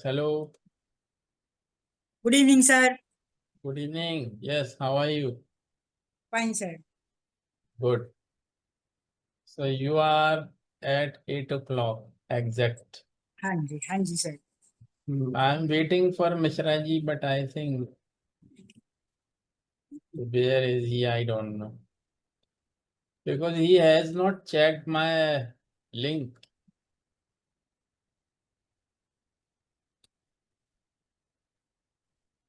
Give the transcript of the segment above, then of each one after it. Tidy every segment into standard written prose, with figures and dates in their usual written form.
Yes, hello. Good evening, sir. Good evening. Yes, how are you? Fine, sir. Good. So you are at 8 o'clock exact. हाँ जी sir. I'm waiting for Mishra ji, but I think where is he? I don't know. Because he has not checked my link.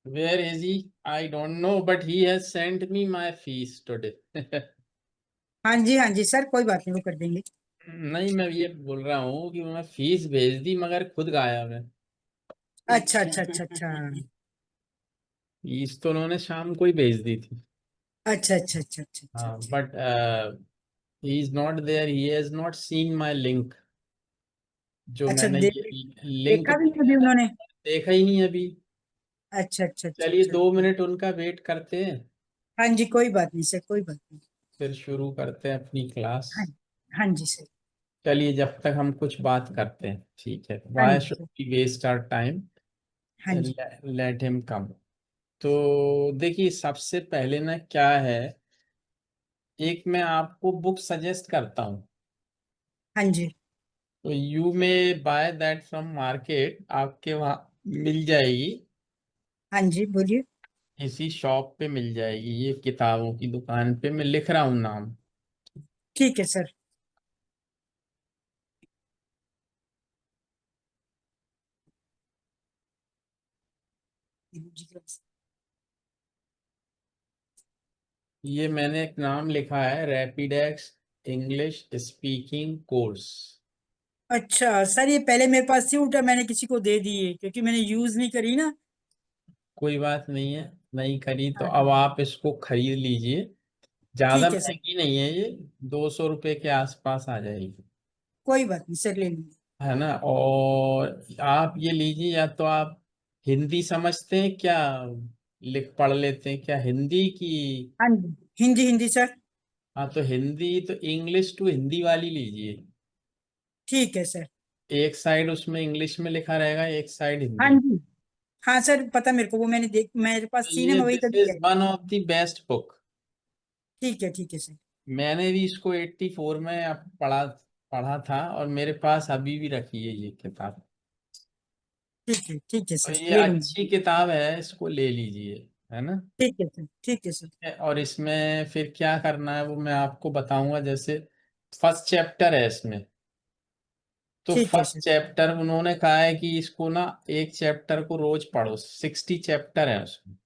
Where is he? I don't know, but he has sent me my fees today. हाँ जी sir, कोई बात नहीं, वो कर देंगे. नहीं, मैं ये बोल रहा हूँ कि मैं फीस भेज दी मगर खुद गायब है. अच्छा अच्छा अच्छा अच्छा फीस तो उन्होंने शाम को ही भेज दी थी. अच्छा अच्छा अच्छा अच्छा अच्छा हाँ, अच्छा. But he is not there. He has not seen my link. जो अच्छा मैंने ये लिंक देखा भी नहीं भेजा अभी था उन्होंने. देखा ही नहीं अभी. अच्छा अच्छा अच्छा चलिए अच्छा. 2 मिनट उनका वेट करते हैं, हाँ जी, कोई बात नहीं सर, कोई बात नहीं. फिर शुरू करते हैं अपनी क्लास. हाँ हाँ जी सर. चलिए जब तक हम कुछ बात करते हैं, ठीक है. हाँ वाई जी should sir. We waste our time. हाँ जी. Let him come. तो देखिए, सबसे पहले ना क्या है, एक मैं आपको बुक सजेस्ट करता हूँ. हाँ जी. तो यू में बाय दैट फ्रॉम मार्केट, आपके वहाँ मिल जाएगी. हाँ जी, बोलिए. इसी शॉप पे मिल जाएगी, ये किताबों की दुकान पे. मैं लिख रहा हूँ नाम. ठीक है सर. ये मैंने एक नाम लिखा है, रैपिडेक्स इंग्लिश स्पीकिंग कोर्स. अच्छा सर, ये पहले मेरे पास थी, उल्टा मैंने किसी को दे दी है क्योंकि मैंने यूज नहीं करी ना. कोई बात नहीं है, नहीं खरीद तो हाँ अब हाँ. आप इसको खरीद लीजिए. ज्यादा ठीक है सर. महंगी नहीं है ये, 200 रुपये के आसपास आ जाएगी. कोई बात नहीं सर, ले लूंगी. है ना. और आप ये लीजिए, या तो आप हिंदी समझते हैं क्या, लिख पढ़ लेते हैं क्या हिंदी की. हाँ जी, हिंदी हिंदी सर. हाँ, तो हिंदी तो इंग्लिश टू हिंदी वाली लीजिए. ठीक है सर. एक साइड उसमें इंग्लिश में लिखा रहेगा, एक साइड हाँ हिंदी. जी. हाँ सर, पता मेरे को, वो मैंने देख, मेरे पास थी ना, ये मैं वही दिस तभी इज लिया. One of the best book. ठीक है सर. मैंने भी इसको 84 में अब पढ़ा पढ़ा था, और मेरे पास अभी भी रखी है ये किताब. ठीक है और सर, ये ले लूंगी. अच्छी किताब है, इसको ले लीजिए. है ना. ठीक है सर, ठीक है सर. और इसमें फिर क्या करना है वो मैं आपको बताऊंगा. जैसे फर्स्ट चैप्टर है इसमें. तो ठीक है फर्स्ट सर. चैप्टर उन्होंने कहा है कि इसको ना, एक चैप्टर को रोज पढ़ो. 60 चैप्टर है उसमें.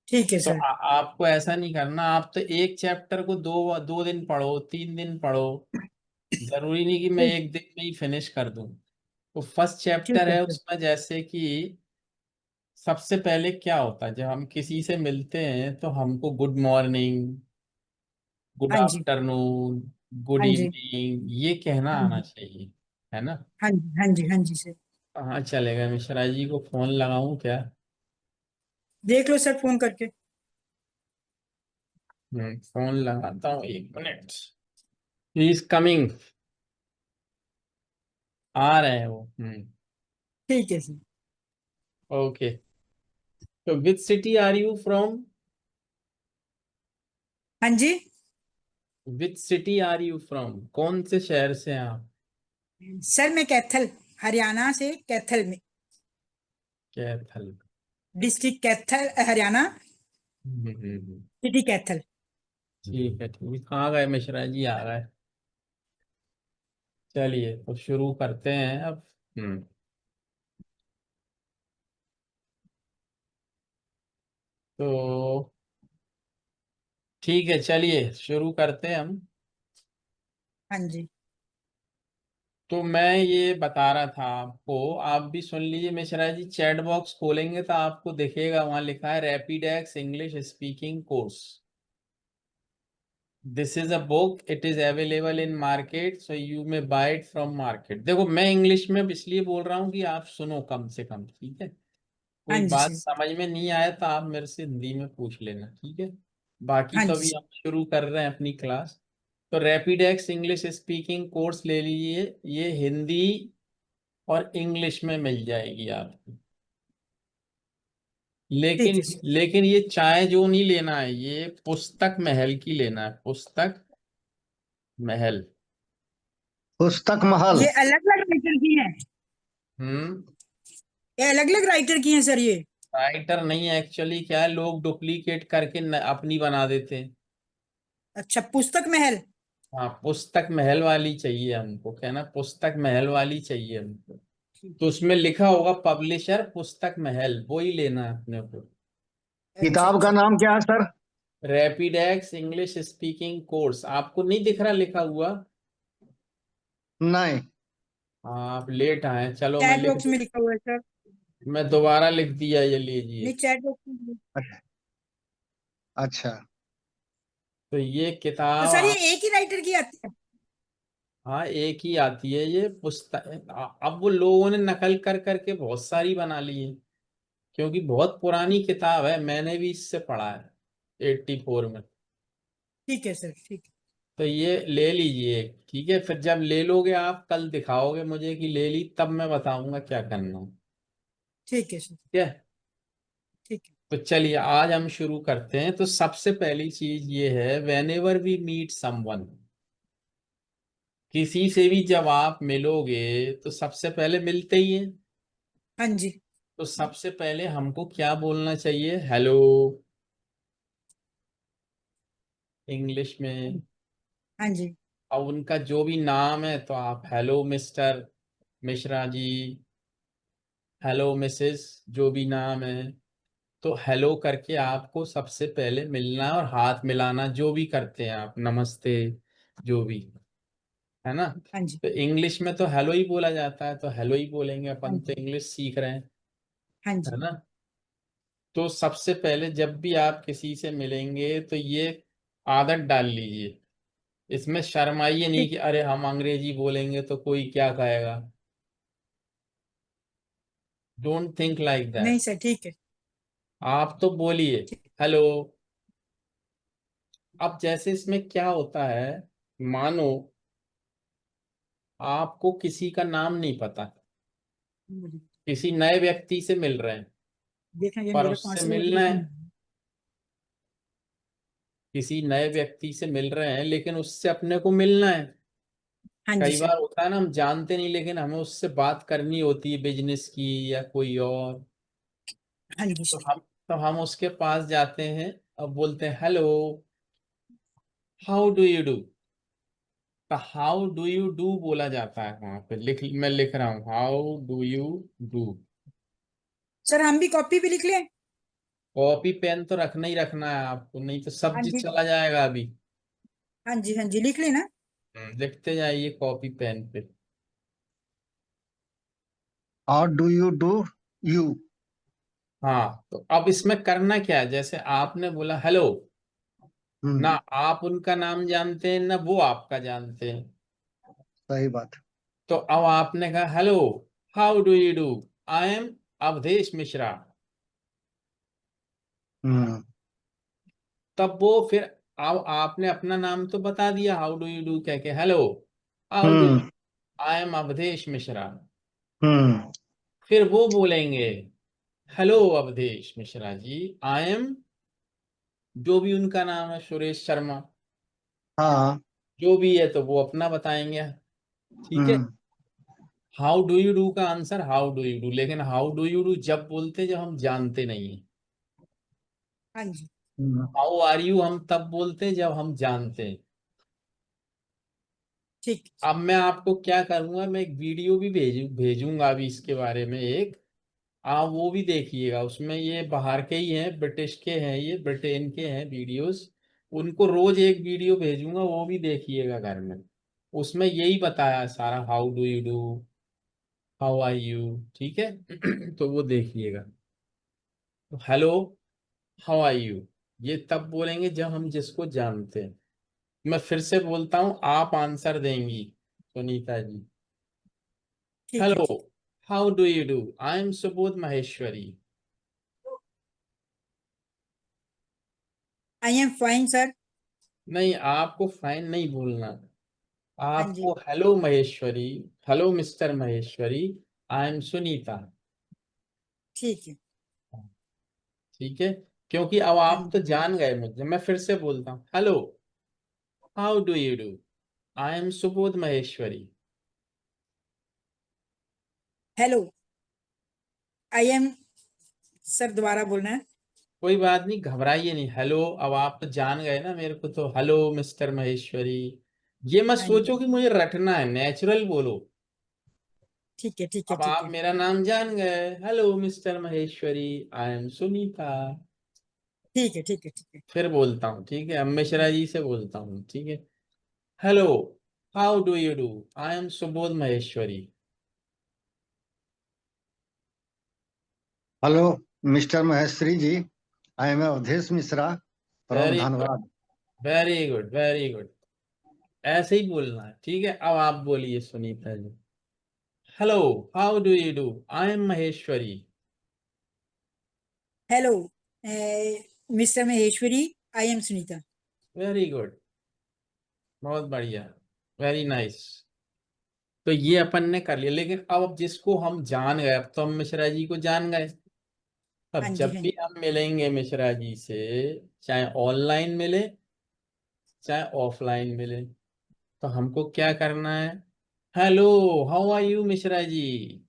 ठीक है तो सर. आपको ऐसा नहीं करना. आप तो एक चैप्टर को दो दो दिन पढ़ो, 3 दिन पढ़ो. जरूरी नहीं कि मैं ठीक एक दिन में ही फिनिश कर दूं. तो फर्स्ट ठीक चैप्टर है है सर. उसमें, जैसे कि सबसे पहले क्या होता है, जब हम किसी से मिलते हैं तो हमको गुड मॉर्निंग, गुड हाँ जी. आफ्टरनून, गुड हाँ जी. इवनिंग ये कहना हाँ आना जी. चाहिए. है ना. हाँ जी. हाँ जी. हाँ जी सर. हाँ चलेगा. मिश्रा जी को फोन लगाऊं क्या. देख लो सर, फोन करके. फोन लगाता हूँ, 1 मिनट. He is coming. आ रहे हैं वो. ठीक है सर. ओके. तो which city are you from. हाँ जी. Which city are you from, कौन से शहर से हैं आप. सर मैं कैथल, हरियाणा से, कैथल में. कैथल. डिस्ट्रिक्ट कैथल, हरियाणा. हम्म. सिटी कैथल. ठीक है, ठीक है. आ गए मिश्रा जी, आ गए. चलिए तो शुरू करते हैं अब. हम्म. तो ठीक है, चलिए शुरू करते हैं हम. हाँ जी. तो मैं ये बता रहा था आपको, आप भी सुन लीजिए. मिश्रा जी, चैट बॉक्स खोलेंगे तो आपको दिखेगा, वहां लिखा है Rapidex English speaking course. This is a book, it is available in market, so you may buy it from market. देखो, मैं इंग्लिश में इसलिए बोल रहा हूँ कि आप सुनो कम से कम, ठीक है. हाँ कोई जी बात सर. समझ में नहीं आए तो आप मेरे से हिंदी में पूछ लेना, ठीक है. बाकी हाँ तो जी अभी सर. हम शुरू कर रहे हैं अपनी क्लास. तो रैपिडेक्स इंग्लिश स्पीकिंग कोर्स ले लीजिए. ये हिंदी और इंग्लिश में मिल जाएगी आपको। ठीक लेकिन है सर। लेकिन ये चाय जो नहीं लेना है, ये पुस्तक महल की लेना है, पुस्तक महल। पुस्तक महल। ये अलग अलग राइटर की है? हम्म। ये अलग अलग राइटर की है सर ये? राइटर नहीं है, एक्चुअली क्या है, लोग डुप्लीकेट करके अपनी बना देते हैं। अच्छा, पुस्तक महल। हाँ, पुस्तक महल वाली चाहिए हमको, क्या ना, पुस्तक महल वाली चाहिए हमको। तो उसमें लिखा होगा पब्लिशर पुस्तक महल, वो ही लेना है अपने को। अच्छा किताब का अच्छा। नाम क्या है sir? Rapidex English speaking course, आपको नहीं दिख रहा लिखा हुआ? नहीं। हाँ, आप लेट आए, चलो मैं चैट लिख बॉक्स दूं। में लिखा हुआ है सर। मैं दोबारा लिख दिया, ये लीजिए। नहीं, चैट बॉक्स में। अच्छा। तो ये तो किताब सर ये आप, एक ही राइटर की आती है? हाँ एक ही आती है ये पुस्तक। अब वो लोगों ने नकल कर करके बहुत सारी बना ली है, क्योंकि बहुत पुरानी किताब है, मैंने भी इससे पढ़ा है 84 में। ठीक है सर, ठीक है। तो ये ले लीजिए, ठीक है। फिर जब ले लोगे आप, कल दिखाओगे मुझे कि ले ली, तब मैं बताऊंगा क्या करना है। ठीक है सर। ठीक है। ठीक है। तो चलिए आज हम शुरू करते हैं। तो सबसे पहली चीज ये है, whenever we meet someone, किसी से भी जब आप मिलोगे तो सबसे पहले मिलते ही हैं, हाँ जी। तो सबसे पहले हमको क्या बोलना चाहिए? हेलो, इंग्लिश में। हाँ जी। अब उनका जो भी नाम है तो आप हेलो मिस्टर मिश्रा जी, हेलो मिसेस, जो भी नाम है, तो हेलो करके आपको सबसे पहले मिलना है, और हाथ मिलाना जो भी करते हैं आप, नमस्ते, जो भी है ना। हाँ जी। तो इंग्लिश में तो हेलो ही बोला जाता है, तो हेलो ही बोलेंगे, हाँ अपन तो जी। इंग्लिश सीख रहे हैं, हाँ है जी। ना। तो सबसे पहले जब भी आप किसी से मिलेंगे तो ये आदत डाल लीजिए, इसमें शर्माइए नहीं ठीक। कि अरे हम अंग्रेजी बोलेंगे तो कोई क्या कहेगा। डोंट थिंक लाइक नहीं दैट। सर, ठीक है। आप तो बोलिए ठीक। हेलो। अब जैसे इसमें क्या होता है, मानो आपको किसी का नाम नहीं पता, किसी नए व्यक्ति से मिल रहे हैं, देखना ये पर मेरा उससे 500 मिलना है, रुपये। किसी नए व्यक्ति से मिल रहे हैं लेकिन उससे अपने को मिलना है। हाँ जी कई सर। बार होता है ना, हम जानते नहीं लेकिन हमें उससे बात करनी होती है, बिजनेस की या कोई और। हाँ जी तो सर। हम उसके पास जाते हैं, अब बोलते हैं hello, how do you do. तो हाउ डू यू डू बोला जाता है वहां पे, मैं लिख रहा हूँ, how do you do. Sir हम भी कॉपी पे लिख लें? कॉपी पेन तो रखना ही रखना है आपको, नहीं तो हाँ सब्जी जी। चला जाएगा अभी। हाँ जी, हाँ जी, लिख लेना। लिखते जाइए कॉपी पेन पे। How do you do you? हाँ, तो अब इसमें करना क्या है, जैसे आपने बोला हेलो, ना हम्म। आप उनका नाम जानते हैं ना वो आपका जानते हैं। सही बात। तो अब आपने कहा hello, how do you do, I am Awadhesh Mishra. Hmm. तब वो फिर, अब आपने अपना नाम तो बता दिया, हाउ डू यू डू कह के, hello, how do, hmm. I am Awadhesh Mishra. Hmm. फिर वो बोलेंगे hello Awadhesh Mishra ji, I am, जो भी उनका नाम है, सुरेश शर्मा, हाँ। जो भी है, तो वो अपना बताएंगे। ठीक है। हम्म। हाउ डू यू डू का answer how do you do, लेकिन हाउ डू यू डू जब बोलते जब हम जानते नहीं है। हाँ जी। हम्म। हाउ आर यू हम तब बोलते जब हम जानते हैं। ठीक। अब मैं आपको क्या करूंगा, मैं एक वीडियो भी भेजूंगा अभी इसके बारे में एक, आप वो भी देखिएगा। उसमें ये बाहर के ही हैं, ब्रिटिश के हैं, ये ब्रिटेन के हैं वीडियोस। उनको रोज एक वीडियो भेजूंगा, वो भी देखिएगा घर में। उसमें यही बताया है सारा, how do you do, how are you. ठीक है। तो वो देखिएगा। तो हेलो, हाउ आर यू, ये तब बोलेंगे जब हम जिसको जानते हैं। मैं फिर से बोलता हूं, आप आंसर देंगी सुनीता जी। ठीक है। Hello, how do you do, I am Subodh Maheshwari. I am fine sir. नहीं, आपको फाइन नहीं बोलना, हाँ जी। आपको hello Maheshwari, hello mister Maheshwari, I am Sunita. ठीक है। ठीक है, क्योंकि अब हाँ आप तो जी। जान गए मुझे। मैं फिर से बोलता हूँ, hello, how do you do, I am Subodh Maheshwari. Hello, I am, sir दोबारा बोलना है। कोई बात नहीं, घबराइए नहीं। हेलो, अब आप तो जान गए ना मेरे को, तो हेलो मिस्टर महेश्वरी। ये मत हाँ सोचो जी। कि मुझे रटना है, नेचुरल बोलो। ठीक है, ठीक है, अब ठीक आप है। मेरा नाम जान गए, hello mister Maheshwari, I am Sunita. ठीक है, ठीक है, ठीक है। फिर बोलता हूँ, ठीक है, अब मिश्रा जी से बोलता हूँ, ठीक है। Hello, how do you do, I am Subodh Maheshwari. Hello mister Maheshwari ji, I am Awadhesh Mishra from very good, Dhanbad. Very good, very good. ऐसे ही बोलना है, ठीक है। अब आप बोलिए Sunita ji. Hello, how do you do, I am Maheshwari. Hello, mister Maheshwari, I am Sunita. Very good, बहुत बढ़िया, वेरी नाइस। तो ये अपन ने कर लिया, लेकिन अब जिसको हम जान गए, अब तो हम मिश्रा जी को जान गए। हाँ अब जी, जब हाँ भी जी। हम मिलेंगे मिश्रा जी से, चाहे ऑनलाइन मिले चाहे ऑफलाइन मिले, तो हमको क्या करना है? Hello, how are you Mishra ji.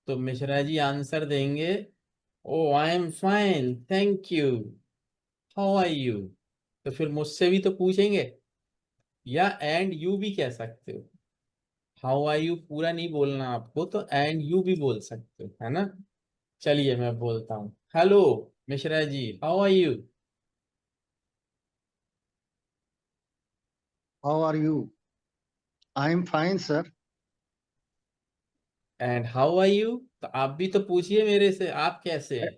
तो मिश्रा जी आंसर देंगे, oh I am fine thank you, how are you. तो फिर मुझसे भी तो पूछेंगे, या एंड यू भी कह सकते हो। हाउ आर यू पूरा नहीं बोलना आपको, तो एंड यू भी बोल सकते हो, है ना। चलिए मैं बोलता हूँ, hello Mishra ji, how are you. How are you? I am fine sir. And how are you, तो आप भी तो पूछिए मेरे से, आप कैसे हैं।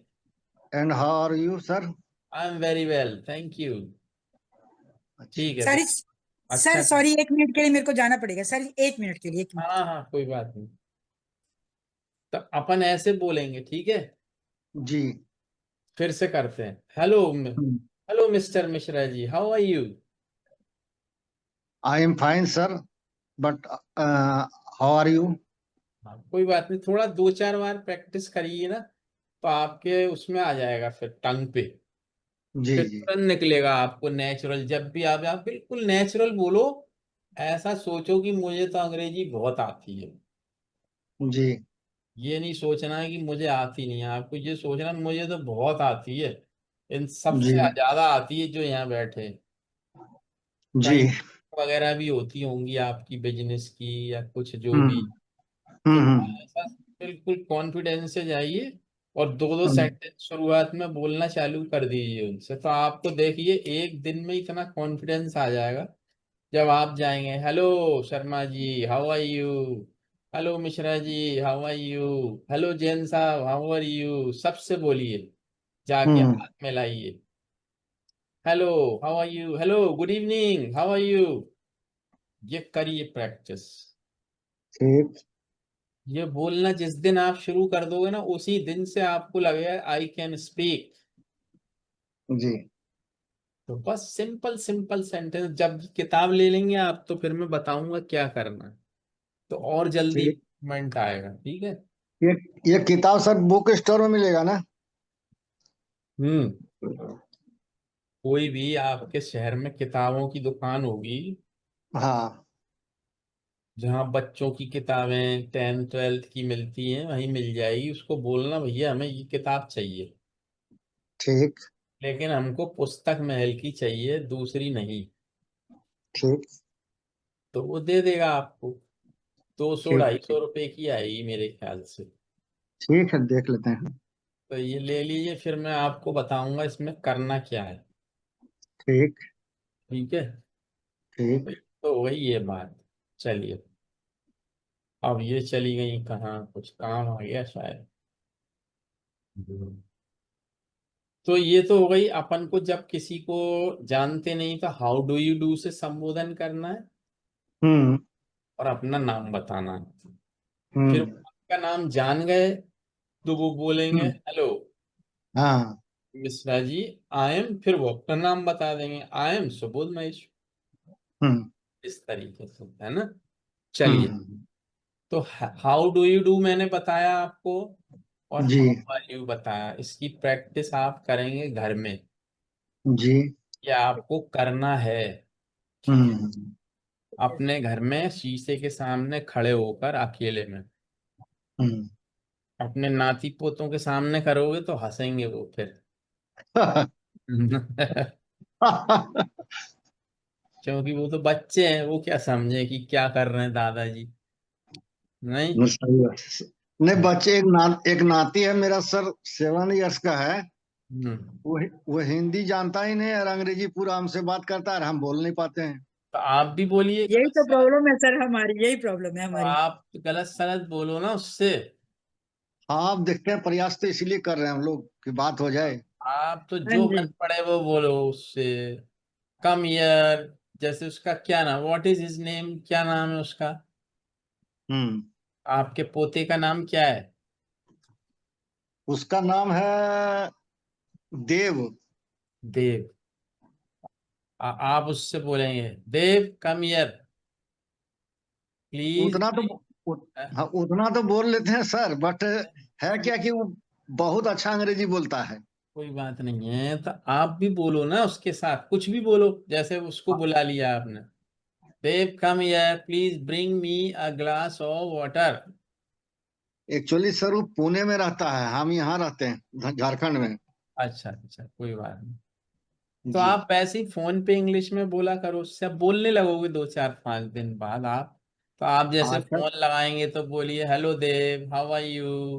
And how are you sir? I am very well thank you. अच्छा। ठीक है, सर तो सर अच्छा। सॉरी, 1 मिनट के लिए मेरे को जाना पड़ेगा सर, 1 मिनट के लिए, 1 मिनट। हाँ हाँ, कोई बात नहीं। तो अपन ऐसे बोलेंगे, ठीक है। जी। फिर से करते हैं, hello, hello mister Mishra ji, how are you. I am fine sir, but how are you? हाँ, कोई बात नहीं, थोड़ा 2 4 बार प्रैक्टिस करिए ना, तो आपके उसमें आ जाएगा फिर टंग पे। जी फिर जी। तुरंत निकलेगा आपको नेचुरल। जब भी आप बिल्कुल नेचुरल बोलो। ऐसा सोचो कि मुझे तो अंग्रेजी बहुत आती है। जी ये नहीं सोचना है कि मुझे आती नहीं है, आपको ये सोचना है, मुझे तो बहुत आती है। इन सबसे जी ज्यादा आती है जो यहाँ बैठे हैं। जी। कहीं वगैरह भी होती होंगी आपकी, बिजनेस की या कुछ जो भी। हम्म तो हम्म ऐसा बिल्कुल कॉन्फिडेंस से जाइए, और दो दो हम्म सेंटेंस शुरुआत में बोलना चालू कर दीजिए उनसे, तो आपको देखिए एक दिन में इतना कॉन्फिडेंस आ जाएगा। जब आप जाएंगे, hello Sharma ji, how are you. Hello Mishra ji, how are you. Hello Jain साहब, हाउ आर यू, सबसे बोलिए, जाके हम्म, हाथ मिलाइए। Hello, how are you, hello good evening, how are you. ये करिए प्रैक्टिस। ठीक। ये बोलना जिस दिन आप शुरू कर दोगे ना, उसी दिन से आपको लगेगा आई कैन स्पीक। जी। तो बस सिंपल सिंपल सेंटेंस, जब किताब ले लेंगे आप, तो फिर मैं बताऊंगा क्या करना है, तो और जल्दी ठीक। इम्प्रूवमेंट आएगा, ठीक है। ये ये किताब सर बुक स्टोर में मिलेगा ना? हम्म। कोई भी आपके शहर में किताबों की दुकान होगी, हाँ। जहाँ बच्चों की किताबें 10th 12th की मिलती हैं, वहीं मिल जाएगी। उसको बोलना, भैया हमें ये किताब चाहिए, ठीक लेकिन हमको पुस्तक महल की चाहिए, दूसरी नहीं। ठीक तो वो दे देगा आपको। 200 ठीक। 250 रुपए की आएगी मेरे ख्याल से। ठीक है, देख लेते हैं। तो ये ले लीजिए, फिर मैं आपको बताऊंगा इसमें करना क्या है। ठीक ठीक है। ठीक। तो वही ये बात। चलिए, अब ये चली गई कहाँ, कुछ काम आ गया शायद। तो ये तो हो गई, अपन को जब किसी को जानते नहीं तो हाउ डू यू डू से संबोधन करना है, हम्म और अपना नाम बताना है। फिर हम्म आपका नाम जान गए, तो वो बोलेंगे, हम्म। हेलो हाँ। मिश्रा जी, आई एम, फिर वो अपना नाम बता देंगे, आई एम सुबोध महेश। हम्म इस तरीके से, है ना। हम्म चलिए, हम्म, तो हाउ डू यू डू मैंने बताया आपको, और जी हाउ आर यू बताया। इसकी प्रैक्टिस आप करेंगे घर में, जी। या आपको करना है। ठीक है, हम्म अपने घर में शीशे के सामने खड़े होकर अकेले में, हम्म। अपने नाती पोतों के सामने करोगे तो हंसेंगे वो फिर। क्योंकि वो तो बच्चे हैं, वो क्या समझे कि क्या कर रहे हैं दादाजी। नहीं। सही बात है। नहीं, हाँ। बच्चे एक नाती है मेरा सर, 7 इयर्स का है। हम्म। वो हिंदी जानता ही नहीं और अंग्रेजी पूरा हमसे बात करता है और हम बोल नहीं पाते हैं। तो आप भी बोलिए यही गलत तो सलत। प्रॉब्लम है सर हमारी, यही प्रॉब्लम है तो हमारी। आप गलत सलत बोलो ना उससे। हाँ, आप देखते हैं, प्रयास तो इसीलिए कर रहे हैं हम लोग कि बात हो जाए। आप तो हाँ जो जी। मन पड़े वो बोलो उससे। कम हियर, जैसे उसका क्या नाम, व्हाट इज हिज नेम, क्या नाम है उसका। हम्म। आपके पोते का नाम क्या है। उसका नाम है देव। देव। आप उससे बोलेंगे, देव कम हियर प्लीज। उतना तो हाँ, उतना तो बोल लेते हैं सर, बट है क्या कि वो बहुत अच्छा अंग्रेजी बोलता है। कोई बात नहीं है, तो आप भी बोलो ना उसके साथ, कुछ भी बोलो, जैसे उसको बुला लिया आपने। Dev come here please bring me a glass of water. Actually sir वो पुणे में रहता है, हम यहाँ रहते हैं झारखंड में। अच्छा अच्छा, कोई बात नहीं। तो जी। आप ऐसे ही फोन पे इंग्लिश में बोला करो उससे, आप बोलने लगोगे 2 4 5 दिन बाद आप। तो आप जैसे अच्छा। फोन लगाएंगे तो बोलिए, hello Dev how are you.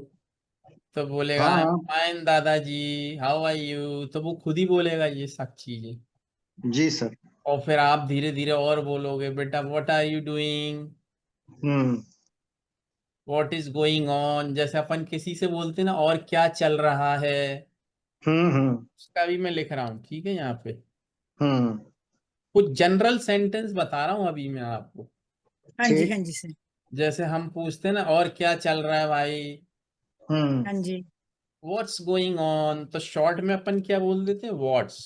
तो बोलेगा, हाँ आई एम हाँ। फाइन दादाजी हाउ आर यू। तो वो खुद ही बोलेगा ये सब चीजें। जी सर। और फिर आप धीरे धीरे और बोलोगे, बेटा what are you doing, hmm what is going on. जैसे अपन किसी से बोलते हैं ना, और क्या चल रहा है। हम्म। उसका भी मैं लिख रहा हूँ, ठीक है, यहाँ पे हम्म। कुछ जनरल सेंटेंस बता रहा हूँ अभी मैं आपको। हाँ जी, ठीक। हाँ जी सर। जैसे हम पूछते हैं ना, और क्या चल रहा है भाई, हम्म। हाँ जी। व्हाट्स गोइंग ऑन, तो शॉर्ट में अपन क्या बोल देते हैं, व्हाट्स।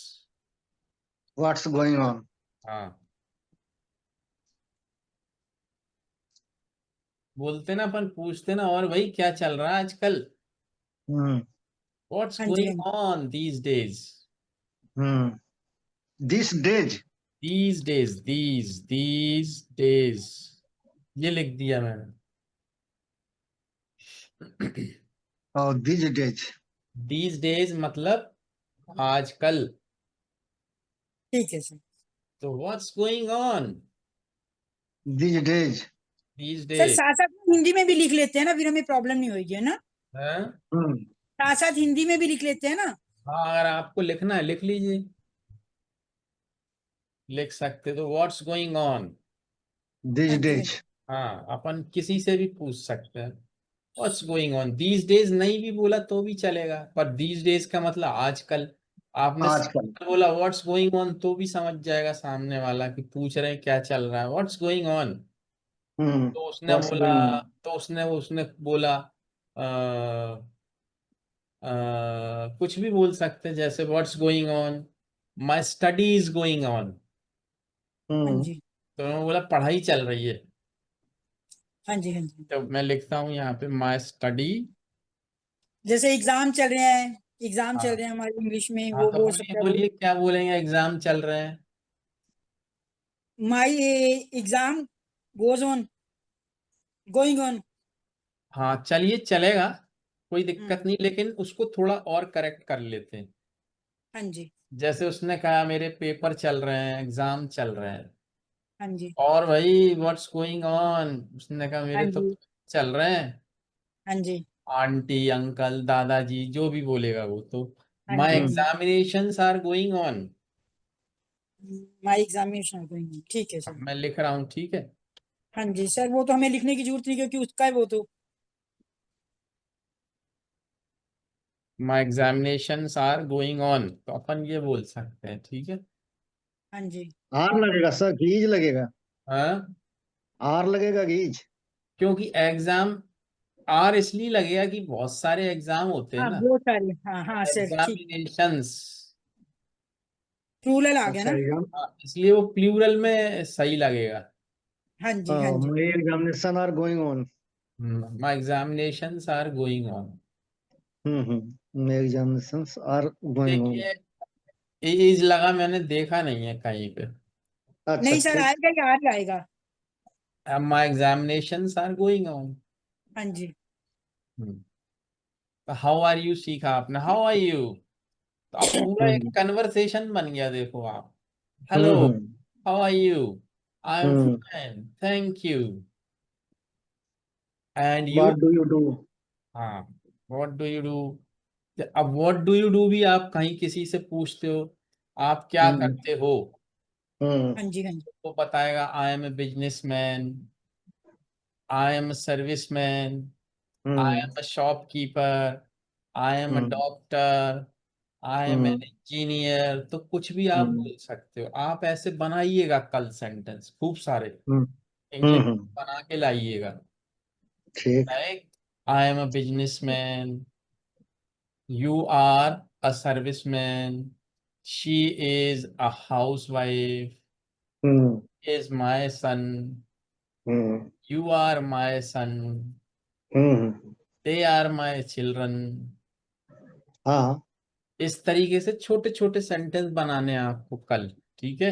What's going on. हाँ, बोलते ना अपन, पूछते ना, और भाई क्या चल रहा है आजकल, हम्म व्हाट्स हाँ जी, हाँ गोइंग जी। On these days. This days. These days ये लिख दिया मैंने। और दिस डेज। दीज डेज मतलब आजकल। ठीक है सर। तो what's going on this days. These sir days. साथ साथ में हिंदी में भी लिख लेते हैं ना, फिर हमें प्रॉब्लम नहीं होगी, है ना। हाँ हम्म साथ साथ हिंदी में भी लिख लेते हैं ना। हाँ, अगर आपको लिखना है लिख लीजिए, लिख सकते तो व्हाट्स गोइंग ऑन। दिस हाँ जी, हाँ डेज। जी। हाँ, अपन किसी से भी पूछ सकते हैं what's going on these days, नहीं भी बोला तो भी चलेगा, पर दीज डेज का मतलब आजकल। आपने आजकल। बोला व्हाट्स गोइंग ऑन तो भी समझ जाएगा सामने वाला कि पूछ रहे हैं क्या चल रहा है, व्हाट्स गोइंग ऑन। हम्म तो उसने व्हाट्स बोला, गोइंग ऑन। तो उसने बोला कुछ भी बोल सकते हैं, जैसे what's going on my study is going on. हाँ हम्म जी, तो मैं बोला पढ़ाई चल रही है। हाँ जी। हाँ जी। तो मैं लिखता हूँ यहाँ पे माई स्टडी। जैसे एग्जाम चल रहे हैं, एग्जाम चल हाँ रहे हैं हमारे इंग्लिश में, हाँ, वो तो बोल बोलिए सकता है वो। बोलिए क्या बोलेंगे, एग्जाम चल रहे हैं। My exam goes on, going on. हाँ चलिए चलेगा, कोई हम्म। दिक्कत नहीं, लेकिन उसको थोड़ा और करेक्ट कर लेते हैं। हाँ जी, जैसे उसने कहा मेरे पेपर चल रहे हैं, एग्जाम चल रहे हैं। हाँ जी, और भाई व्हाट्स गोइंग ऑन, उसने कहा हाँ मेरे तो जी, चल रहे हैं। हाँ जी, आंटी अंकल दादाजी जो भी बोलेगा वो तो, हाँ माई जी। Hmm examinations are going on. My examination going, ठीक है सर। मैं लिख रहा हूँ, ठीक है। हाँ जी सर, वो तो हमें लिखने की जरूरत नहीं क्योंकि उसका है वो तो। माई एग्जामिनेशंस आर गोइंग ऑन, तो अपन ये बोल सकते हैं, ठीक है। हाँ जी। आर लगेगा सर, गीज लगेगा। हाँ, आर लगेगा, गीज। क्योंकि एग्जाम आर इसलिए लगेगा कि बहुत सारे एग्जाम होते हैं हाँ ना, बहुत सारी, हाँ हाँ सर ठीक। एग्जामिनेशंस। प्लूरल आ गया अच्छा, ना। एग्जाम। इसलिए वो प्लूरल में सही लगेगा। हाँ जी, हाँ जी। My examination are going on. My examinations are going on. My examinations are going on. देखिए इज लगा, मैंने देखा नहीं है कहीं पे। अच्छा नहीं सर, ठीक। आएगा या आज आएगा। My examinations are going on. हाँ जी। हाउ आर यू सीखा आपने, हाउ आर यू, तो अब पूरा एक कन्वर्सेशन बन गया। देखो आप, hello, how are you, I am fine, thank you, and you, What do you do? हाँ, व्हाट डू यू डू। अब व्हाट डू यू डू भी आप कहीं किसी से पूछते हो, आप क्या करते हो, हाँ जी, हाँ जी। वो बताएगा I am a businessman, I am a serviceman, I am a shopkeeper, I am a doctor, I am an engineer. तो कुछ भी आप बोल सकते हो, आप ऐसे बनाइएगा कल सेंटेंस खूब सारे इंग्लिश बना के लाइएगा। ठीक। Like I am a businessman, you are a serviceman, she is a housewife, is my son, you are my son, they are my children. हाँ इस तरीके से छोटे छोटे सेंटेंस बनाने हैं आपको कल, ठीक है।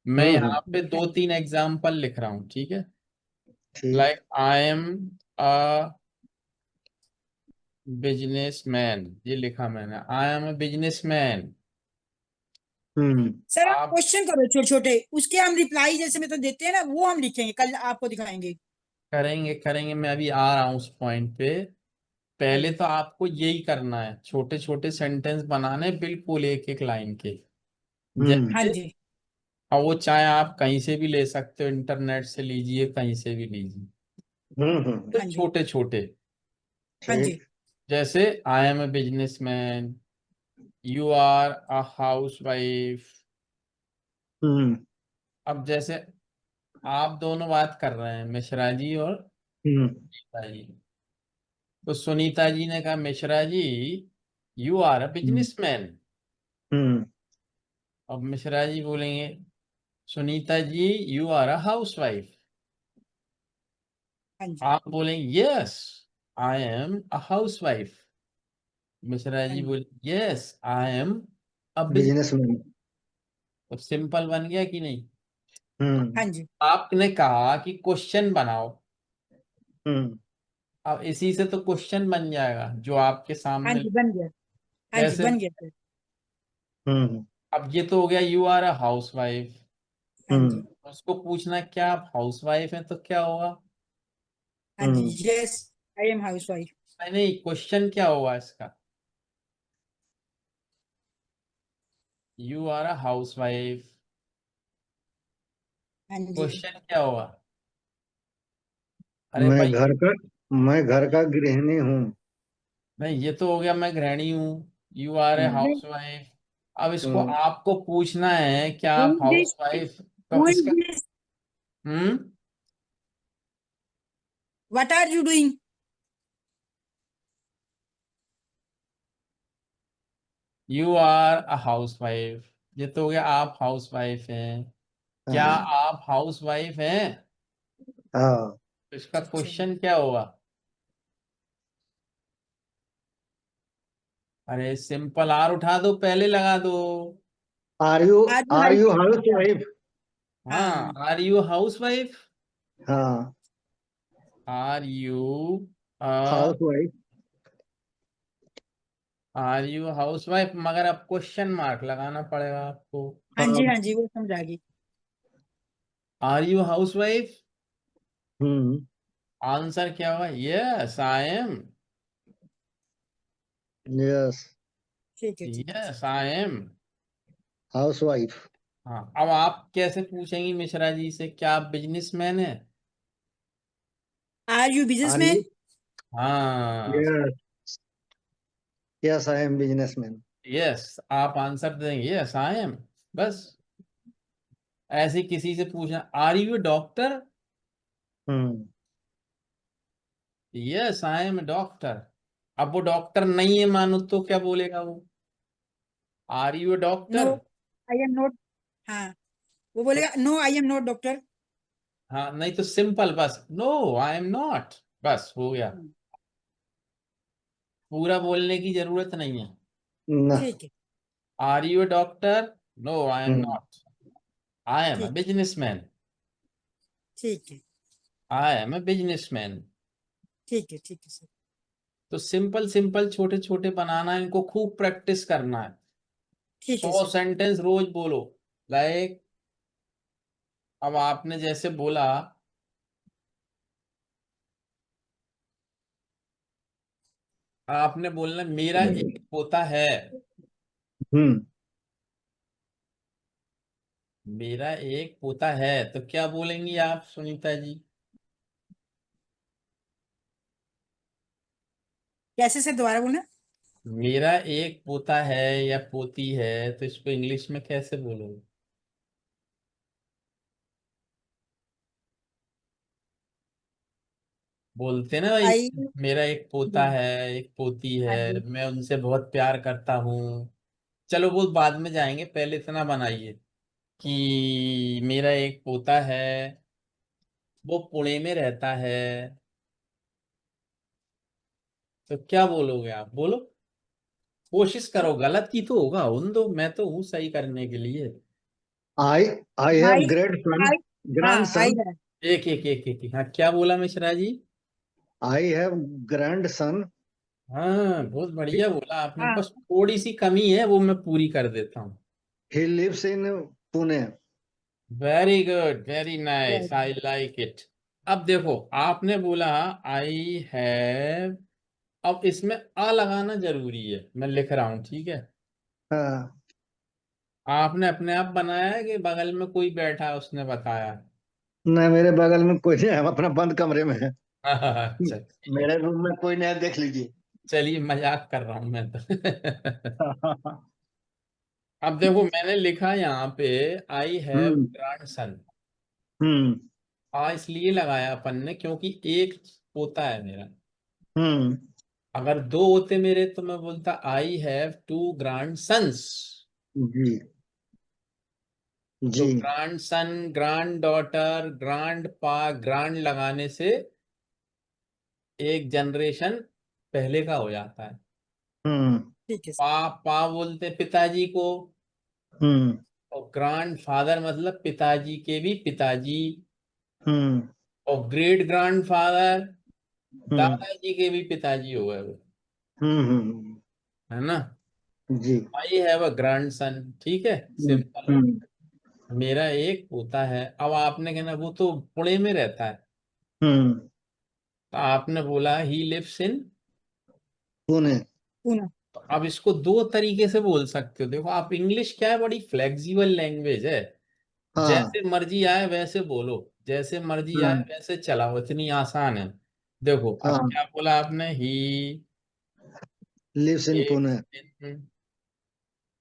मैं यहाँ पे दो तीन एग्जाम्पल लिख रहा हूँ, ठीक है। ठीक। Like I am a businessman, ये लिखा मैंने, आई एम अ बिजनेसमैन। सर आप आप क्वेश्चन करो छोटे छोटे, उसके हम रिप्लाई जैसे में तो देते हैं ना, वो हम लिखेंगे, कल आपको दिखाएंगे। करेंगे करेंगे, मैं अभी आ रहा हूँ उस पॉइंट पे। हाँ पहले जी, तो आपको यही करना है, छोटे छोटे सेंटेंस बनाने, बिल्कुल एक एक लाइन के, हाँ जैसे, जी, और वो चाहे आप कहीं से भी ले सकते हो, इंटरनेट से लीजिए, कहीं से भी लीजिए, तो हाँ जी, छोटे छोटे। हाँ ठीक। जी, जैसे I am a businessman, you are a housewife. अब जैसे आप दोनों बात कर रहे हैं, मिश्रा जी और सुनीता जी, तो सुनीता जी ने कहा Mishra ji you are a businessman. अब मिश्रा जी बोलेंगे Sunita ji you are a housewife. हाँ जी, आप बोलेंगे yes I am a housewife. Mishra हाँ जी जी, बोले yes I am a business. Businessman. अब सिंपल बन गया कि नहीं। हाँ जी, आपने कहा कि क्वेश्चन बनाओ, अब इसी से तो क्वेश्चन बन जाएगा जो आपके हाँ सामने। जी, बन गया। हाँ जी, कैसे, बन गया सर। अब ये तो हो गया यू आर अ हाउसवाइफ, हाँ जी, उसको पूछना क्या आप हाउसवाइफ हैं, तो क्या होगा। हाँ जी, yes I am housewife. नहीं नहीं, क्वेश्चन क्या होगा इसका, यू आर अ हाउसवाइफ, हाँ जी, क्वेश्चन क्या होगा। अरे मैं भाई, घर का मैं घर का गृहिणी हूँ। नहीं ये तो हो गया मैं गृहिणी हूँ, यू आर ए हम्म, नहीं, हाउसवाइफ। अब इसको हम्म, आपको पूछना है क्या हु आप इज दिस, हाउसवाइफ, तो हु इज इसका this, hmm, what are you doing. You are a housewife, ये तो हो गया आप हाउसवाइफ हैं, क्या हाँ आप हाउसवाइफ हैं, हाँ। तो इसका अच्छा अच्छा, क्वेश्चन क्या होगा। अरे सिंपल, आर उठा दो, पहले लगा दो। Are you are you are house, you अच्छा, हाउसवाइफ? हाँ, हाँ, आर यू हाउसवाइफ, हाँ are you housewife. Are you housewife, मगर अब क्वेश्चन मार्क लगाना पड़ेगा आपको। हाँ हाँ। जी, हाँ जी, वो समझा गई। Are you housewife, hmm. Answer क्या होगा, यस आई एम, यस ठीक है, ठीक है, ठीक यस आई एम। हाउसवाइफ। हाँ, अब आप कैसे पूछेंगी मिश्रा जी से, क्या आप बिजनेसमैन हैं। है। Are you are you? Businessman. हाँ, yes. Yes I am businessman. Yes आप आंसर देंगे यस आई एम, बस। ऐसे किसी से पूछना are you doctor, hmm. Yes I am doctor. अब वो डॉक्टर नहीं है मानो, तो क्या बोलेगा वो, are you no doctor. I am not, हाँ, वो तो बोलेगा no I am not doctor. हाँ, नहीं तो सिंपल बस नो आई एम नॉट, बस हो गया, हम्म, पूरा बोलने की जरूरत नहीं है। ना। ठीक है। Are you a doctor? No I am hmm, not. I am a ठीक है। बिजनेसमैन। ठीक है। I am a businessman. ठीक है। ठीक है सर। तो सिंपल सिंपल छोटे छोटे बनाना है, इनको खूब प्रैक्टिस करना है। ठीक है 100 सर। सेंटेंस रोज बोलो। लाइक, अब आपने जैसे बोला, आपने बोलना मेरा एक पोता है। हम्म, मेरा एक पोता है, तो क्या बोलेंगी आप सुनीता जी? कैसे सर, दोबारा बोलना। मेरा एक पोता है या पोती है, तो इसको इंग्लिश में कैसे बोलोगे? बोलते ना भाई, आई। मेरा एक पोता है, एक पोती हाँ है, जी। मैं उनसे बहुत प्यार करता हूँ। चलो वो बाद में जाएंगे, पहले इतना बनाइए कि मेरा एक पोता है, वो पुणे में रहता है। तो क्या बोलोगे आप? बोलो, कोशिश करो, गलत ही तो होगा, उन दो, मैं तो हूँ सही करने के लिए। I I have I. Great son, I. Grand हाँ, आई सन। है। एक एक एक एक, हाँ क्या बोला Mishra ji? I have grandson. हाँ बहुत बढ़िया बोला आपने, हाँ। बस थोड़ी सी कमी है, वो मैं पूरी कर देता हूँ। He lives in Pune. Very good, very nice, very I like it. अब देखो, आपने बोला आई हैव, अब इसमें आ लगाना जरूरी है, मैं लिख रहा हूँ, ठीक है? हाँ, आपने अपने आप बनाया है कि बगल में कोई बैठा है उसने बताया? नहीं मेरे बगल में कोई नहीं है, हम अपना बंद कमरे में है। अच्छा ठीक है। मेरे रूम में कोई नहीं है, देख लीजिए। चलिए मजाक कर रहा हूँ मैं तो। अब देखो, मैंने लिखा यहाँ पे आई हैव हम्म, ग्रैंडसन। हम्म, आ इसलिए लगाया अपन ने क्योंकि एक पोता है मेरा। हम्म। अगर दो होते मेरे तो मैं बोलता I have two grandsons. जी, तो जी। Grandson, granddaughter, grandpa, grand लगाने से एक जनरेशन पहले का हो जाता है। हम्म, ठीक है सर। पा बोलते पिताजी को, हम्म, और ग्रैंड फादर मतलब पिताजी के भी पिताजी, हम्म, और ग्रेट ग्रैंड फादर हम्म, दादाजी के भी पिताजी हो गए वो, है ना? जी। आई हैव अ ग्रैंडसन, ठीक है, हम्म, सिंपल हो। हम्म, मेरा एक पोता है, अब आपने कहना वो तो पुणे में रहता है, हम्म। तो आपने बोला he lives in. Pune. Poona. तो अब इसको दो तरीके से बोल सकते हो, देखो आप, इंग्लिश क्या है, बड़ी फ्लेक्सिबल लैंग्वेज है। हाँ, जैसे मर्जी आए वैसे बोलो, जैसे मर्जी आए हाँ, वैसे चलाओ, इतनी आसान है। देखो अब हाँ। क्या बोला आपने, he lives in Pune. Lives in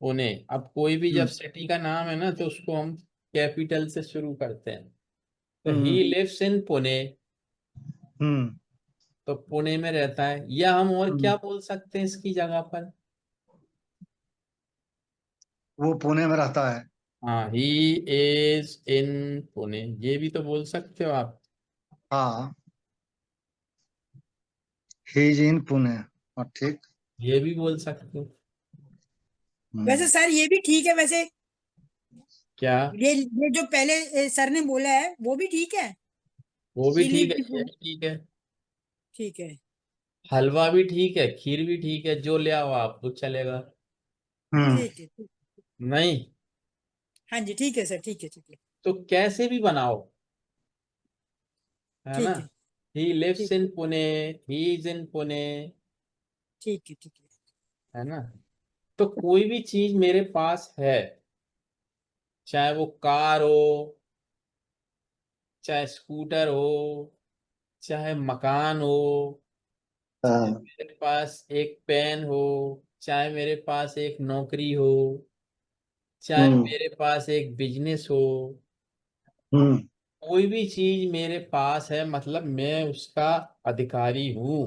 Pune. अब कोई भी जब हम्म, सिटी का नाम है ना, तो उसको हम कैपिटल से शुरू करते हैं। तो हम्म, ही लिव्स इन पुणे, हम्म, तो पुणे में रहता है, या हम और हम्म। क्या बोल सकते हैं इसकी जगह पर? वो पुणे में रहता है। हाँ, ही इज इन पुणे, ये भी तो बोल सकते हो आप। हाँ, ही इज इन पुणे। और ठीक। ये भी बोल सकते हो। वैसे हम्म, सर ये भी ठीक है वैसे। क्या? ये जो पहले सर ने बोला है वो भी ठीक है। वो भी ही ठीक है, लिव्स ये इन। भी ठीक है। ठीक है। हलवा भी ठीक है, खीर भी ठीक है, जो ले आओ आप वो चलेगा। हम्म, ठीक है। नहीं, हाँ जी, ठीक है सर, ठीक है, ठीक है। तो कैसे भी बनाओ, है ना? ठीक है। ही लिव्स ठीक इन है। Pune, he is in Pune, ठीक है। ठीक है। है ना? तो कोई भी चीज मेरे पास है, चाहे वो कार हो, चाहे स्कूटर हो, चाहे मकान हो, चाहे हाँ, मेरे पास एक पेन हो, चाहे मेरे पास एक नौकरी हो, चाहे हम्म, मेरे पास एक बिजनेस हो, हम्म। कोई भी चीज मेरे पास है मतलब मैं उसका अधिकारी हूँ।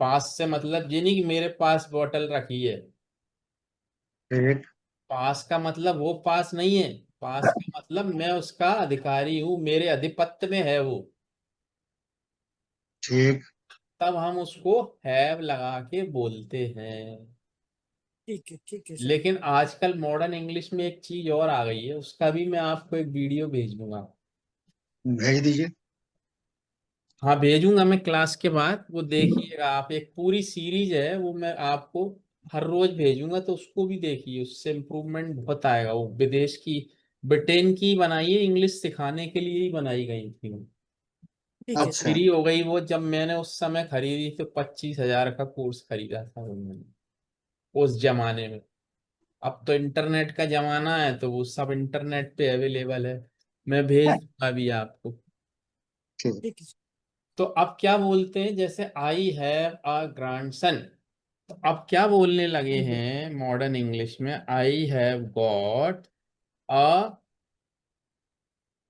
पास से मतलब ये नहीं कि मेरे पास बोतल रखी है। ठीक। पास का मतलब वो पास नहीं है, पास का मतलब मैं उसका अधिकारी हूँ, मेरे अधिपत्य में है वो। ठीक। तब हम उसको हैव लगा के बोलते हैं। ठीक है सर। लेकिन आजकल मॉडर्न इंग्लिश में एक चीज और आ गई है, उसका भी मैं आपको एक वीडियो भेज दूंगा। भेज दीजिए। हाँ भेजूंगा मैं क्लास के बाद, वो देखिएगा आप। एक पूरी सीरीज है वो, मैं आपको हर रोज भेजूंगा, तो उसको भी देखिए, उससे इम्प्रूवमेंट बहुत आएगा। वो विदेश की, ब्रिटेन की बनाई है, इंग्लिश सिखाने के लिए ही बनाई गई थी वो। ठीक अब है सर। अच्छा। फ्री हो गई वो, जब मैंने उस समय खरीदी तो 25,000 का कोर्स खरीदा था वो मैंने उस जमाने में। अब तो इंटरनेट का जमाना है, तो वो सब इंटरनेट पे अवेलेबल है। मैं भेज दूंगा अभी आपको। ठीक। ठीक है सर। तो अब क्या बोलते हैं, जैसे आई हैव अ ग्रैंडसन, तो अब क्या बोलने लगे हाँ जी। हैं मॉडर्न इंग्लिश में, I have got a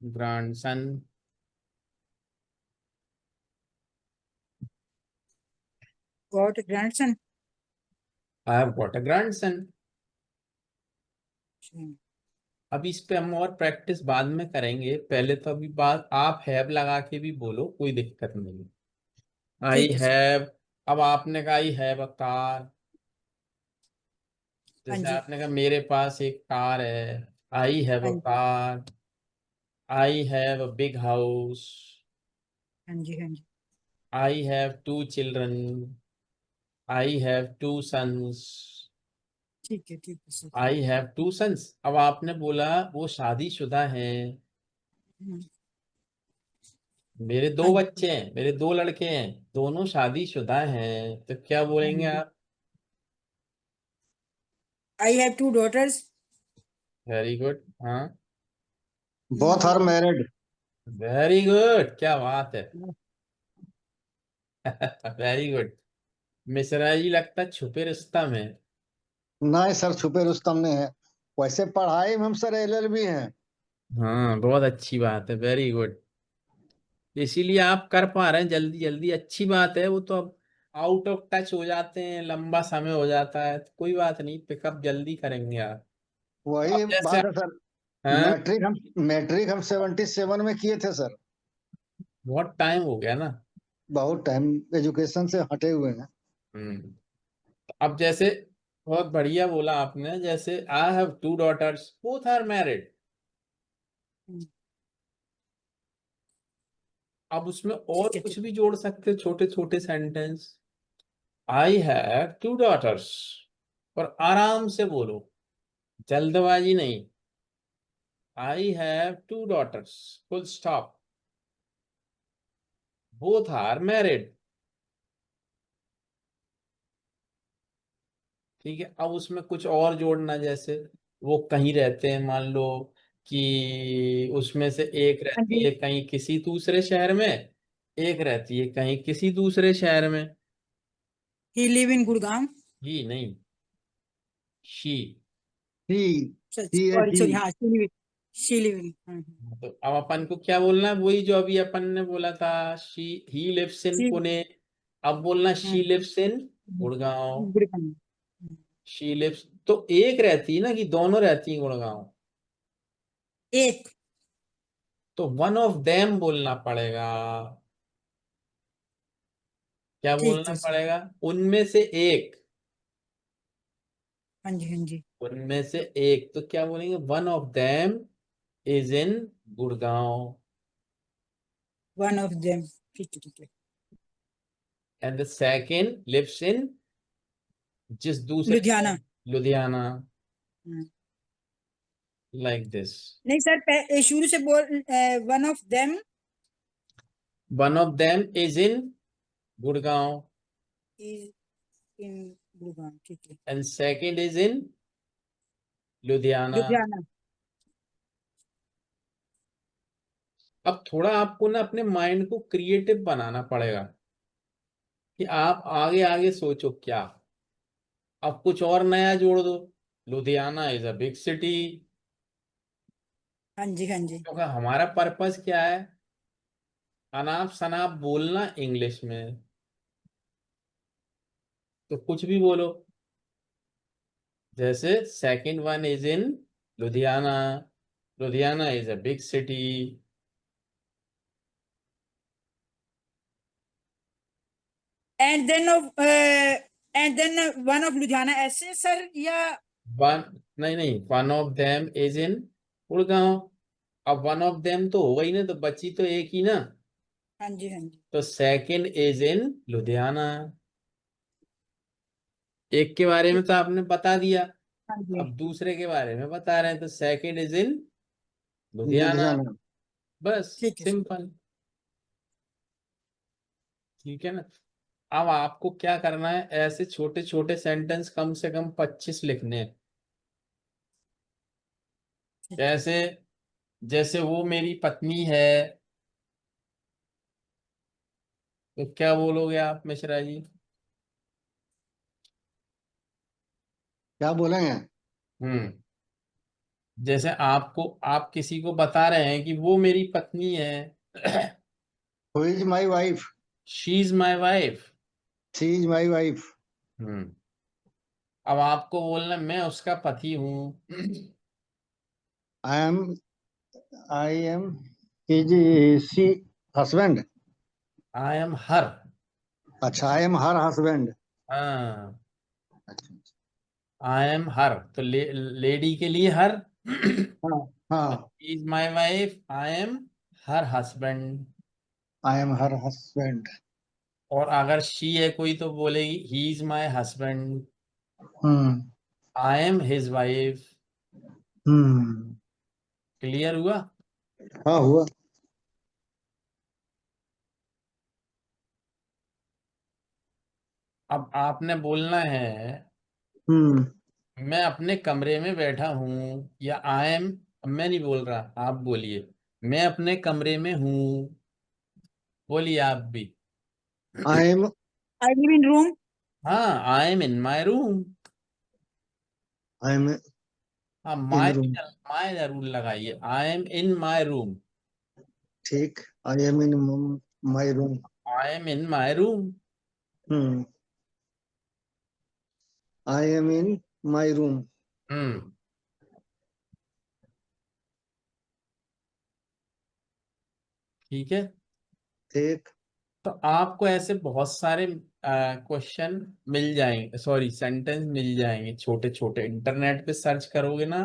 grandson. Got grandson. I have got a grandson. अब इस पे हम और प्रैक्टिस बाद में करेंगे, पहले तो अभी बात, आप हैव लगा के भी बोलो, कोई दिक्कत नहीं। आई ठीक है सर। हैव, अब आपने कहा आई हैव अ कार, हाँ जैसे जी। आपने कहा मेरे पास एक कार है, आई हैव हाँ अ जी। Car. I have a big house. हाँ जी। हाँ जी। I have two children. I have two sons. ठीक है sir. I have two sons. अब आपने बोला वो शादीशुदा हैं, हम्म, मेरे हाँ दो जी। बच्चे हैं, मेरे दो लड़के हैं, दोनों शादीशुदा हैं, तो क्या हाँ बोलेंगे जी। आप? I have two daughters. Very good, हाँ। Both are married. Very good, क्या बात है। Very good. मिश्रा जी लगता है छुपे रिश्ता में। नहीं सर, छुपे रुस्तम ने है। वैसे पढ़ाई में हम सर LLB हैं। हाँ बहुत अच्छी बात है, वेरी गुड। इसीलिए आप कर पा रहे हैं जल्दी जल्दी, अच्छी बात है। वो तो अब आउट ऑफ टच हो जाते हैं, लंबा समय हो जाता है, तो कोई बात नहीं, पिकअप जल्दी करेंगे आप। तो अब वही जैसे, बात है सर। हाँ, मैट्रिक हम 77 में किए थे सर। बहुत टाइम हो गया ना। बहुत टाइम एजुकेशन से हटे हुए हैं। हम्म। अब जैसे, बहुत बढ़िया बोला आपने, जैसे I have two daughters both are married. हम्म, अब उसमें और ठीक है। कुछ ठीक। भी जोड़ सकते हैं, छोटे छोटे sentence. I have two daughters, और आराम से बोलो, जल्दबाजी नहीं। I have two daughters, full stop, both are married. ठीक है, अब उसमें कुछ और जोड़ना, जैसे वो कहीं रहते हैं, मान लो कि उसमें से एक हाँ रहती जी। है कहीं किसी दूसरे शहर में, एक रहती है कहीं किसी दूसरे शहर में। He live in Gurgaon. ही नहीं, शी। ही ही है सॉरी ही। सॉरी, हाँ शी लिव इन। तो अब अपन को क्या बोलना है, वही जो अभी अपन ने बोला था, she, he lives in she. Pune. अब बोलना हाँ, she lives in Gurgaon. Gurgaon. She lives, तो एक रहती है ना कि दोनों रहती हैं गुड़गांव, एक। तो वन ऑफ देम बोलना पड़ेगा। क्या ठीक बोलना है सर। पड़ेगा? उनमें से एक। हाँ जी। हाँ जी। उनमें से एक, तो क्या बोलेंगे, one of them is in Gurgaon. One of them. ठीक है। And the second lives in, जिस दूसरे लुधियाना। लुधियाना। हाँ। Like this. नहीं सर, शुरू से बोल। One of them one of them is in Gurgaon, is in Gurgaon. ठीक है। And second is in Ludhiana. Ludhiana. अब थोड़ा आपको ना अपने माइंड को क्रिएटिव बनाना पड़ेगा, कि आप आगे आगे सोचो क्या। अब कुछ और नया जोड़ दो, Ludhiana is a big city. हाँ जी। हाँ जी। क्योंकि हमारा पर्पस क्या है, अनाप शनाप बोलना इंग्लिश में, तो कुछ भी बोलो। जैसे second one is in Ludhiana, Ludhiana is a big city. And then of and then one of Ludhiana, ऐसे सर या? वन, नहीं नहीं, one of them is in Gurgaon. अब वन ऑफ देम तो हो गई ना, तो बची तो एक ही ना। हाँ जी, हाँ जी, तो सेकंड इज इन लुधियाना। एक के बारे में तो आपने बता दिया, हाँ जी। अब दूसरे के बारे में बता रहे हैं, तो second is in Ludhiana. Ludhiana. बस, ठीक है सर। सिंपल। ठीक है ना। अब आपको क्या करना है, ऐसे छोटे छोटे सेंटेंस कम से कम 25 लिखने हैं। ठीक है। जैसे, जैसे वो मेरी पत्नी है, तो क्या बोलोगे आप मिश्रा जी? क्या बोलेंगे? हम्म। जैसे आपको, आप किसी को बता रहे हैं कि वो मेरी पत्नी है। Who is my wife? She is my wife. She is my wife. हम्म। अब आपको बोलना मैं उसका पति हूँ। I am I am is she husband? I am her. अच्छा, आई एम हर हस्बैंड। हाँ, अच्छा। आई एम हर, तो लेडी के लिए हर। हाँ हाँ। Is my wife, I am her husband. I am her husband. और अगर शी है कोई, तो बोलेगी ही is my husband, hmm I am his wife. Hmm. Clear हुआ? हाँ, हुआ। अब आपने बोलना है हम्म। मैं अपने कमरे में बैठा हूं, या आई एम। मैं नहीं बोल रहा, आप बोलिए। मैं अपने कमरे में हूं। बोलिए आप भी। I am I live in room. हाँ, I am in my room. I am हाँ, इन माई, रूम। माई जरूर लगाइए, आई एम इन माई रूम। ठीक। I am in my room. I am in my room. Hmm. I am in my room. Hmm. ठीक है। ठीक। तो आपको ऐसे बहुत सारे क्वेश्चन मिल जाएंगे, सॉरी सेंटेंस मिल जाएंगे छोटे छोटे, इंटरनेट पे सर्च करोगे ना।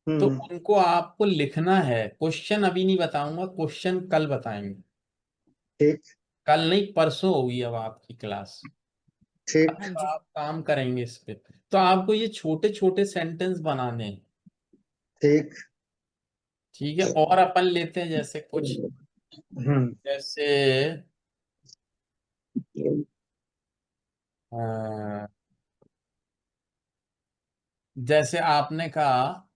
तो हम्म। उनको आपको लिखना है। क्वेश्चन अभी नहीं बताऊंगा, क्वेश्चन कल बताएंगे। ठीक। कल नहीं, परसों होगी अब आपकी क्लास। ठीक। हाँ तो जी। आप काम करेंगे इस पे। तो आपको ये छोटे छोटे सेंटेंस बनाने हैं। ठीक। ठीक है, और अपन लेते हैं जैसे कुछ, हम्म। जैसे अ, जैसे आपने कहा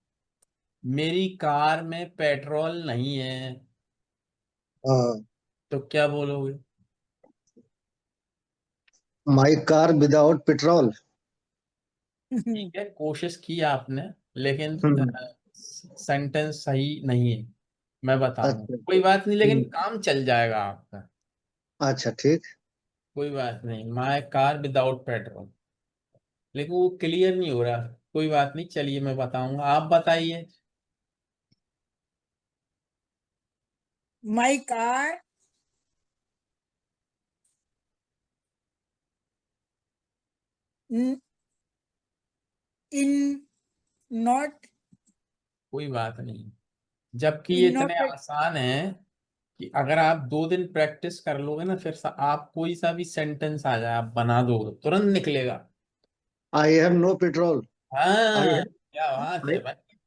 मेरी कार में पेट्रोल नहीं है, हाँ। तो क्या बोलोगे? My car without petrol. ठीक है, कोशिश की आपने, लेकिन हम्म। सेंटेंस सही नहीं है। मैं बताऊंगा, अच्छा। कोई बात नहीं, लेकिन हम्म। काम चल जाएगा आपका। अच्छा, ठीक। कोई बात नहीं, माई कार विदाउट पेट्रोल, लेकिन वो क्लियर नहीं हो रहा। कोई बात नहीं, चलिए मैं बताऊंगा, आप बताइए। माई कार इन नॉट कोई बात नहीं, जबकि ये इन इतने नॉट आसान है कि अगर आप 2 दिन प्रैक्टिस कर लोगे ना, फिर आप कोई सा भी सेंटेंस आ जाए आप बना दोगे, तुरंत निकलेगा। I have no petrol. I हाँ, क्या बात है भाई।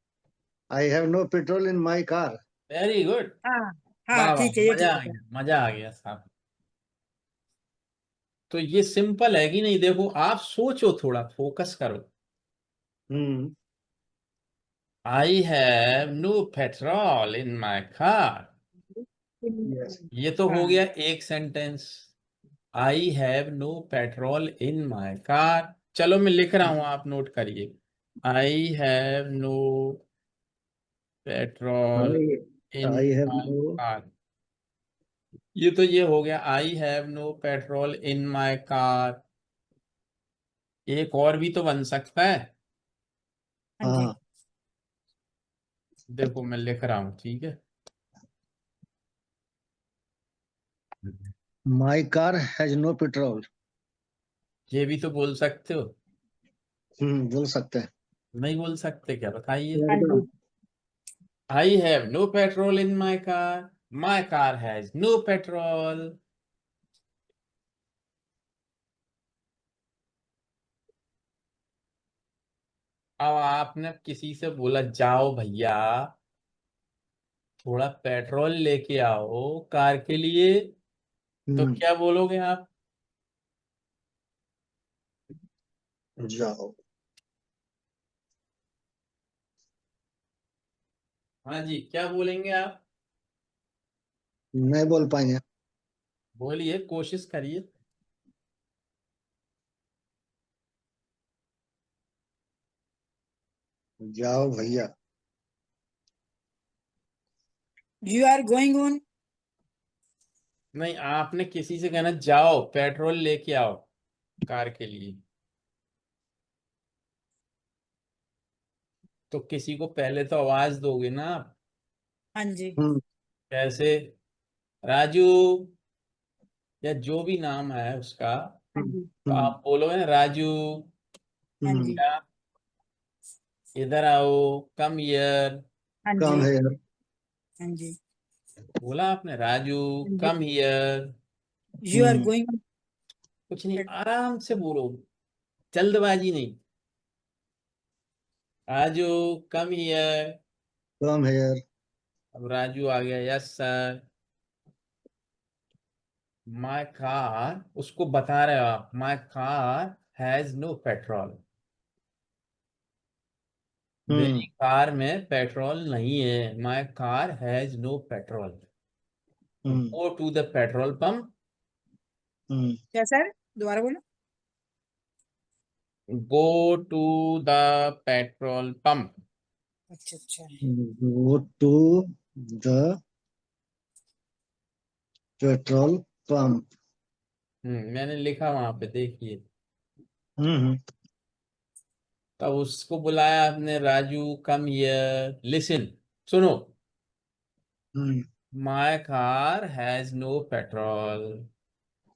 I have no petrol in my car. Very good. हाँ हाँ, वाह वाह, ठीक है, ये मजा ठीक आ है। गया, मजा आ गया साहब। तो ये सिंपल है कि नहीं? देखो, आप सोचो, थोड़ा फोकस करो। हम्म। I have no petrol in my car. Yes. ये तो हो हाँ। गया एक sentence. I have no petrol in my car. चलो मैं लिख रहा हूं, आप नोट करिए। I have no petrol I in I have my no. Car. ये तो ये हो गया, I have no petrol in my car. एक और भी तो बन सकता है। हाँ जी। हाँ। देखो मैं लिख रहा हूँ, ठीक है। My car has no petrol. ये भी तो बोल सकते हो। बोल सकते हैं। नहीं बोल सकते क्या, बताइए। हाँ जी। एकदम। I have no petrol in my car. My car has no petrol. अब आपने किसी से बोला जाओ भैया थोड़ा पेट्रोल लेके आओ कार के लिए, तो हम्म, क्या बोलोगे आप? जाओ। हाँ जी, क्या बोलेंगे आप? नहीं बोल पाएंगे। बोलिए, कोशिश करिए। जाओ भैया। You are going on. नहीं, आपने किसी से कहना जाओ पेट्रोल लेके आओ कार के लिए, तो किसी को पहले तो आवाज दोगे ना आप। हाँ जी। हम्म कैसे? राजू, या जो भी नाम है उसका, हाँ हम्म जी। तो हम्म आप बोलोगे ना राजू, हाँ हम्म, जी। क्या, इधर आओ, कम हियर। हाँ काम जी। है यार। हाँ जी। बोला आपने राजू, हाँ जी। Come here. You are hmm going on. कुछ नहीं, आराम से बोलो, जल्दबाजी नहीं। Raju, come here. काम है यार। अब राजू आ गया, यस सर। माय कार, उसको बता रहे हो आप, my car has no petrol. हम्म मेरी कार में पेट्रोल नहीं है, my car has no petrol. Hmm go to the petrol pump. हम्म क्या सर, दोबारा बोलो। Go to the petrol pump. अच्छा अच्छा। Go to the petrol pump. मैंने लिखा वहां पे, देखिए। हम्म तब उसको बुलाया आपने, राजू कम हियर, लिसन, सुनो। Hmm my car has no petrol.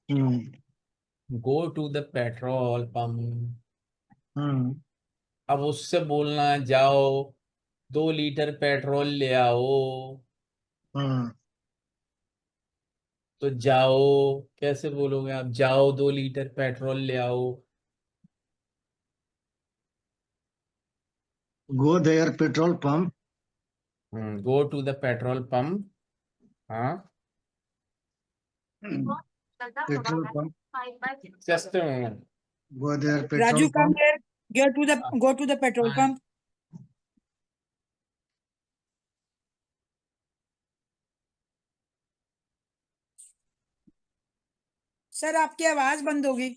Hmm go to the petrol pump. हम्म अब उससे बोलना है, जाओ 2 लीटर पेट्रोल ले आओ। हम्म तो जाओ कैसे बोलोगे आप? जाओ 2 लीटर पेट्रोल ले आओ। Go there petrol pump. Go to the petrol pump. हाँ, petrol pump. Just go there Raju petrol come pump. Here, go to the petrol pump. Sir आपकी आवाज बंद होगी।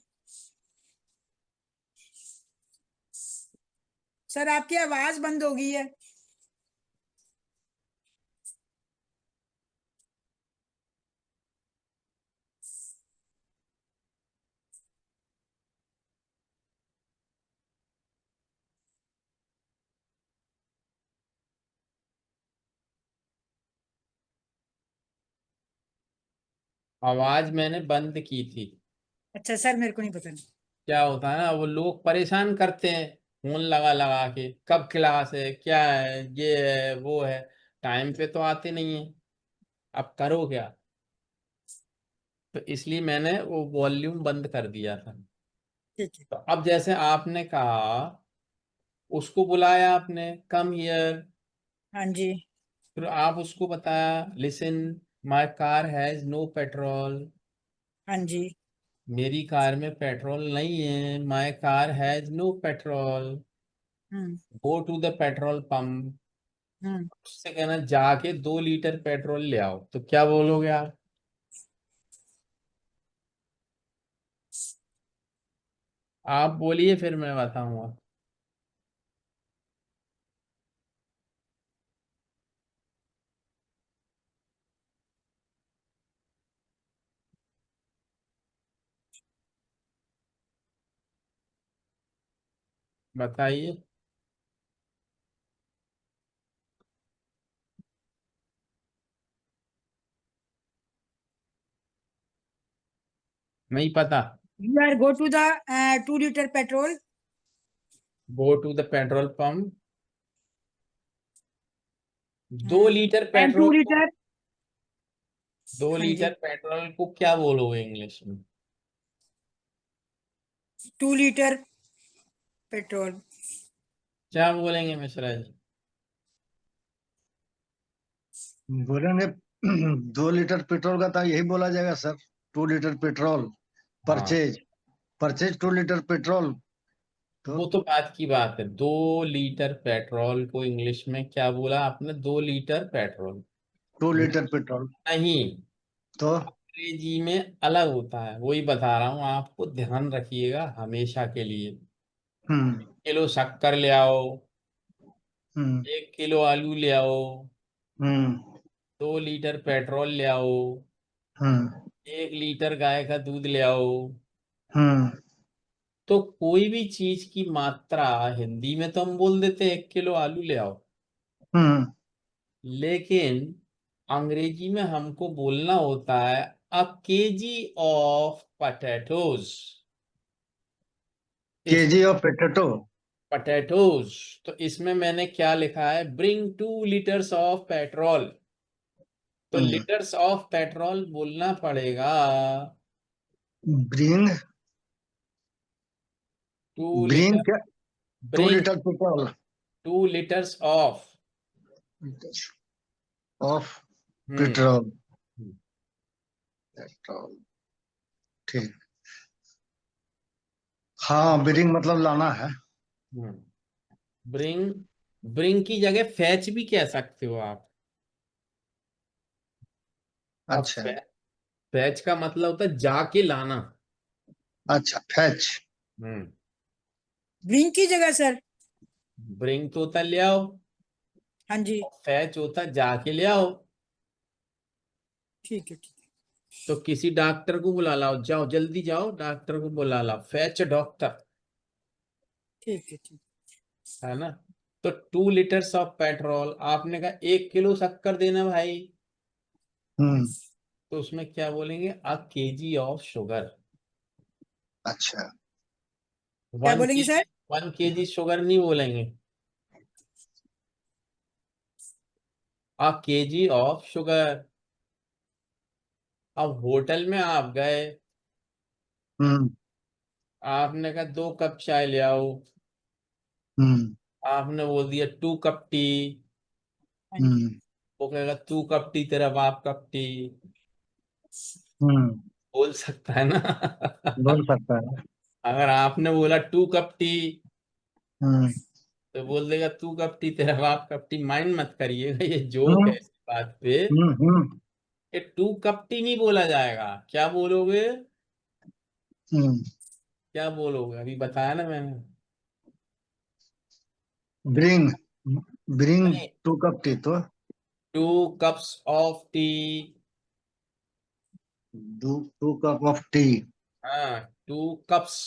सर आपकी आवाज बंद हो गई है। आवाज मैंने बंद की थी। अच्छा सर, मेरे को नहीं पता। क्या होता है ना, वो लोग परेशान करते हैं फोन लगा लगा के, कब क्लास है, क्या है, ये है वो है, टाइम पे तो आते नहीं है। अब करो क्या? तो इसलिए मैंने वो वॉल्यूम बंद कर दिया था। ठीक है। तो अब जैसे आपने कहा, उसको बुलाया आपने, कम हियर। हाँ जी। फिर आप उसको बताया, listen, my car has no petrol. हाँ जी। मेरी कार में पेट्रोल नहीं है, my car has no petrol. Hmm go to the petrol pump. हम्म उससे कहना जाके 2 लीटर पेट्रोल ले आओ, तो क्या बोलोगे आप? आप बोलिए, फिर मैं बताऊंगा। बताइए। नहीं पता? You are go to the 2 liter petrol. Go to the petrol pump. 2 litre And petrol 2 liter. 2 हाँ लीटर जी, पेट्रोल को क्या बोलोगे इंग्लिश में? 2 liter petrol. क्या बोलेंगे मिश्रा जी? बोलेंगे 2 लीटर पेट्रोल का तो यही बोला जाएगा सर, 2 लीटर पेट्रोल हाँ, परचेज, परचेज 2 लीटर पेट्रोल। तो वो तो बात की बात है। 2 लीटर पेट्रोल को इंग्लिश में क्या बोला आपने? 2 लीटर पेट्रोल। 2 litre petrol. नहीं, तो अंग्रेजी में अलग होता है, वही बता रहा हूँ आपको, ध्यान रखिएगा हमेशा के लिए। हम्म 1 किलो शक्कर ले आओ, हम्म 1 किलो आलू ले आओ, हम्म 2 लीटर पेट्रोल ले आओ, हम्म 1 लीटर गाय का दूध ले आओ। हम्म तो कोई भी चीज की मात्रा हिंदी में तो हम बोल देते हैं 1 किलो आलू ले आओ, हम्म लेकिन अंग्रेजी में हमको बोलना होता है अ केजी ऑफ पटेटोज। इस केजी ऑफ पोटैटो। पटेटोज, तो इसमें मैंने क्या लिखा है? Bring 2 litres of petrol. तो हम्म लीटर्स ऑफ पेट्रोल बोलना पड़ेगा। ब्रिंग, टू ब्रिंग लीटर क्या? To bring litre petrol 2 litres of. Of hmm petrol, petrol, ठीक। हाँ, ब्रिंग मतलब लाना है। ब्रिंग, ब्रिंग की जगह फैच भी कह सकते हो आप। अब अच्छा फैच का मतलब होता है जाके लाना। अच्छा, फैच। हम्म ब्रिंग की जगह सर। ब्रिंग तो होता है ले आओ, हाँ जी, फैच होता है जाके ले आओ। ठीक है, ठीक है, तो किसी डॉक्टर को बुला लाओ, जाओ जल्दी जाओ डॉक्टर को बुला लाओ, फैच डॉक्टर। ठीक है, ठीक। है ना? तो 2 लीटर्स ऑफ पेट्रोल, आपने कहा 1 किलो शक्कर देना भाई, हम्म तो उसमें क्या बोलेंगे? अ केजी ऑफ शुगर। अच्छा। क्या वन बोलेंगे केजी सर? 1 केजी शुगर नहीं बोलेंगे, अ केजी ऑफ शुगर। अब होटल में आप गए, हम्म आपने कहा 2 कप चाय ले आओ, हम्म आपने बोल दिया 2 कप टी। हाँ जी, हम्म वो कहेगा 2 कप टी तेरा बाप कप टी। हम्म बोल सकता है ना? बोल सकता है। अगर आपने बोला 2 कप टी, हम्म तो बोल देगा 2 कप टी तेरा बाप कप टी। माइंड मत करिएगा, ये जोक हम्म है इस बात पे। हम्म ये 2 कप टी नहीं बोला जाएगा। क्या बोलोगे? हम्म क्या बोलोगे? अभी बताया ना मैंने। ब्रिंग, ब्रिंग नहीं, 2 कप टी तो 2 cups of tea. 2 cup of T. हाँ, 2 कप्स।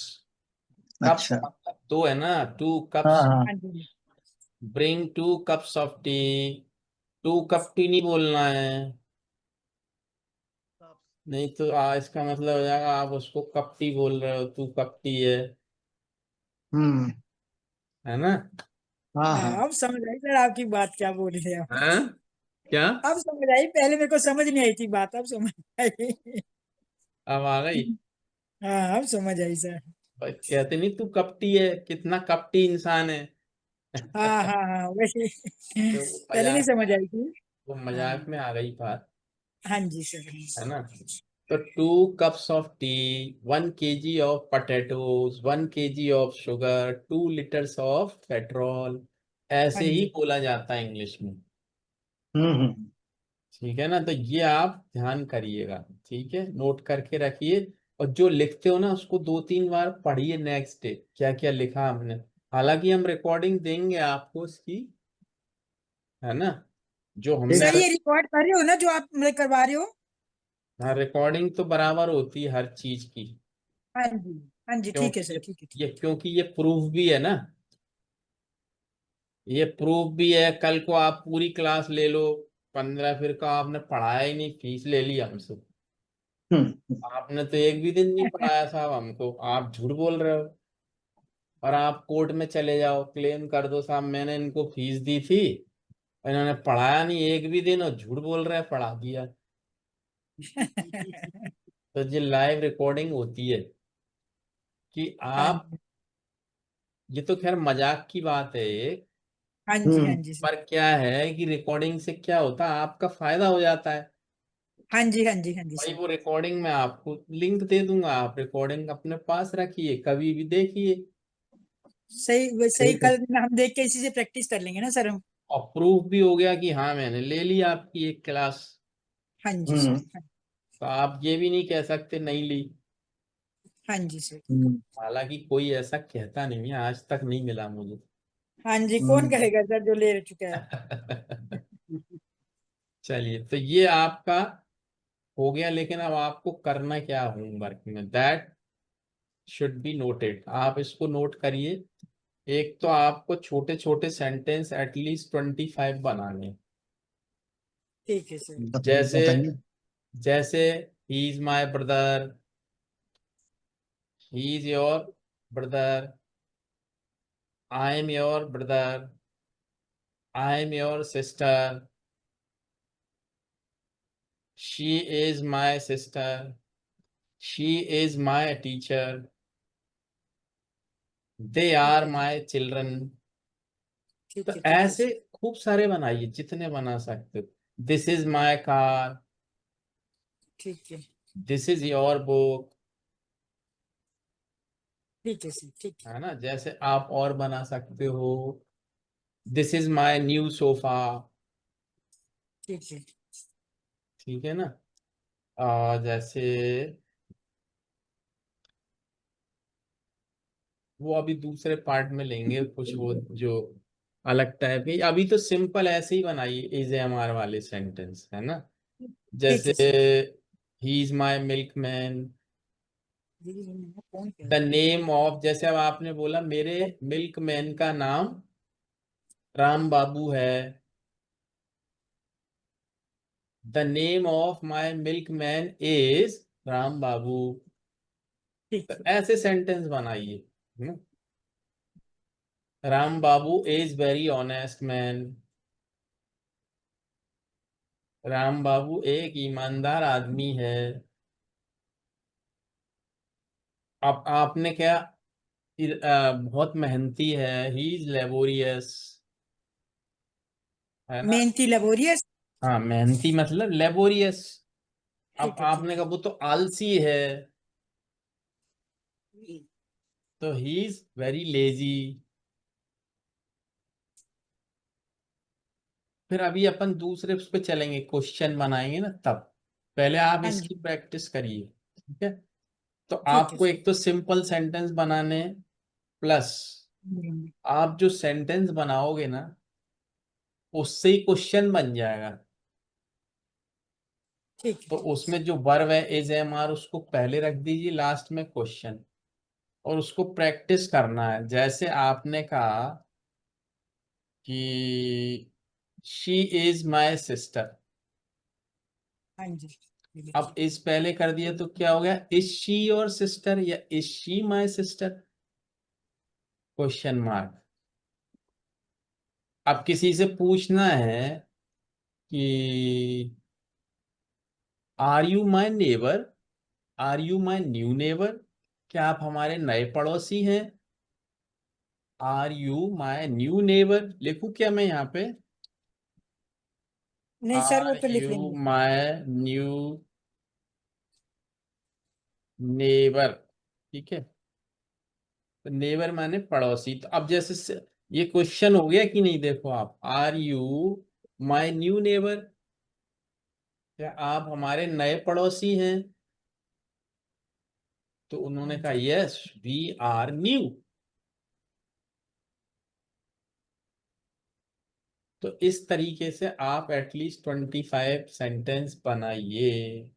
कप्स अच्छा। मतलब दो है ना, टू हाँ कप्स। हाँ। हाँ जी, bring 2 cups of tea. 2 cup tea नहीं बोलना है। नहीं तो इसका मतलब हो जाएगा आप उसको कपटी बोल रहे हो, तू कपटी हम्म है ना? हाँ हाँ। हाँ, अब समझ आई सर आपकी बात, क्या बोल रहे हैं आप। हाँ, क्या? अब समझ आई, पहले मेरे को समझ नहीं आई थी बात, अब समझ आई। अब आ गई? हाँ, अब समझ आई सर। भाई कहते नहीं तू कपटी है, कितना कपटी इंसान है। हाँ हाँ हाँ, वैसे तो वो पहले नहीं मजाक में समझ आई थी। वो हाँ, मजाक में आ गई बात। हाँ जी सर। है ना? तो 2 cups of T, 1 KG of potatoes, 1 KG of sugar, 2 litres of petrol, हाँ ऐसे ही जी, बोला जाता है इंग्लिश में। हम्म। ठीक है ना? तो ये आप ध्यान करिएगा, ठीक है, नोट करके रखिए। और जो लिखते हो ना उसको 2-3 बार पढ़िए नेक्स्ट डे, क्या क्या लिखा हमने। हालांकि हम रिकॉर्डिंग देंगे आपको उसकी, है ना, जो हमने ठीक सर सर। ये रिकॉर्ड कर रहे हो ना जो आप मतलब करवा रहे हो? हाँ, रिकॉर्डिंग तो बराबर होती है हर चीज की। हाँ जी, हाँ जी, ठीक है क्योंकि सर, ठीक है, ठीक। क्योंकि ये प्रूफ भी है ना, ये प्रूफ भी है। कल को आप पूरी क्लास ले लो, 15 फिर का आपने पढ़ाया ही नहीं, फीस ले ली हमसे, आपने तो एक भी दिन नहीं पढ़ाया साहब हमको, आप झूठ बोल रहे हो। और आप कोर्ट में चले जाओ, क्लेम कर दो साहब मैंने इनको फीस दी थी, इन्होंने पढ़ाया नहीं एक भी दिन और झूठ बोल रहे हैं पढ़ा दिया। तो ये लाइव रिकॉर्डिंग होती है कि हाँ आप, जी ये तो खैर मजाक की बात है एक, हाँ जी हाँ जी सर। पर क्या है कि रिकॉर्डिंग से क्या होता है, आपका फायदा हो जाता है। हाँ जी हाँ जी हाँ जी भाई सर। वो रिकॉर्डिंग में आपको लिंक दे दूंगा, आप रिकॉर्डिंग अपने पास रखिए, कभी भी देखिए। सही ठीक है। कल हम देख के इसी से प्रैक्टिस कर लेंगे ना सर हम। और प्रूफ भी हो गया कि हाँ मैंने ले ली आपकी एक क्लास। हाँ जी हम्म सर। तो आप ये भी नहीं कह सकते नहीं ली। हाँ जी सर। हम्म हालांकि कोई ऐसा कहता नहीं है, आज तक नहीं मिला मुझे। हाँ जी कौन हम्म। कहेगा सर जो ले चुका है। चलिए, तो ये आपका हो गया, लेकिन अब आपको करना क्या होमवर्क में, दैट शुड बी नोटेड, आप इसको नोट करिए। एक तो आपको छोटे छोटे सेंटेंस एटलीस्ट 25 बनाने हैं। ठीक है सर। बताइए जैसे, बताइए। जैसे he is my brother, he is your brother, I am your brother, I am your sister, she is my sister, she is my teacher, they ठीक आर है माई चिल्ड्रन। तो ठीक है ठीक है ऐसे सर। खूब सारे बनाइए जितने बना सकते हो। दिस इज माई कार, ठीक है दिस इज योर बुक, ठीक है सर। ठीक है है ना। जैसे आप और बना सकते हो, this is my new sofa. ठीक है ठीक है ना। जैसे वो अभी दूसरे पार्ट में लेंगे कुछ, वो जो अलग टाइप के, अभी तो सिंपल ऐसे ही बनाइए इज एम आर वाले सेंटेंस, है ना। ठीक जैसे है sir. He is my milk man, दीदी मैंने फोन किया द था। नेम ऑफ, जैसे अब आपने बोला मेरे मिल्क मैन का नाम राम बाबू है, the name of my milk man is Ram Babu. ठीक तो है ऐसे सेंटेंस बनाइए, है ना। Ram Babu is very honest man, Ram Babu एक ईमानदार आदमी है। अब आपने क्या, बहुत मेहनती है, ही इज लेबोरियस, है ना। मेहनती लेबोरियस। हाँ मेहनती मतलब लेबोरियस। अब ठीक है ठीक आपने कहा वो तो आलसी है, है तो ही इज वेरी लेजी। फिर अभी अपन दूसरे उस पे चलेंगे, क्वेश्चन बनाएंगे ना तब, पहले आप हाँ इसकी जी प्रैक्टिस करिए, ठीक है। तो ठीक है आपको सर। एक तो सिंपल सेंटेंस बनाने, प्लस आप जो सेंटेंस बनाओगे ना उससे ही क्वेश्चन बन जाएगा। ठीक है तो उसमें जो वर्ब है इज एम आर उसको पहले रख दीजिए, लास्ट में क्वेश्चन, और उसको प्रैक्टिस करना है। जैसे आपने कहा कि शी इज माई सिस्टर, हाँ जी ये अब देखिए। इस पहले कर दिया तो क्या हो गया, इज शी योर सिस्टर या is she my sister, question mark. अब किसी से पूछना है कि are you my neighbour, are you my new neighbour, क्या आप हमारे नए पड़ोसी हैं। Are you my new neighbour लिखूं क्या मैं यहाँ पे, नहीं सर वो आर तो लिख यू लेंगे। माई न्यू नेबर, ठीक है। तो नेबर माने पड़ोसी। तो अब जैसे ये क्वेश्चन हो गया कि नहीं, देखो आप, are you my new neighbour, क्या आप हमारे नए पड़ोसी हैं। तो हाँ उन्होंने कहा जी यस वी आर न्यू। तो इस तरीके से आप एटलीस्ट 25 सेंटेंस बनाइए।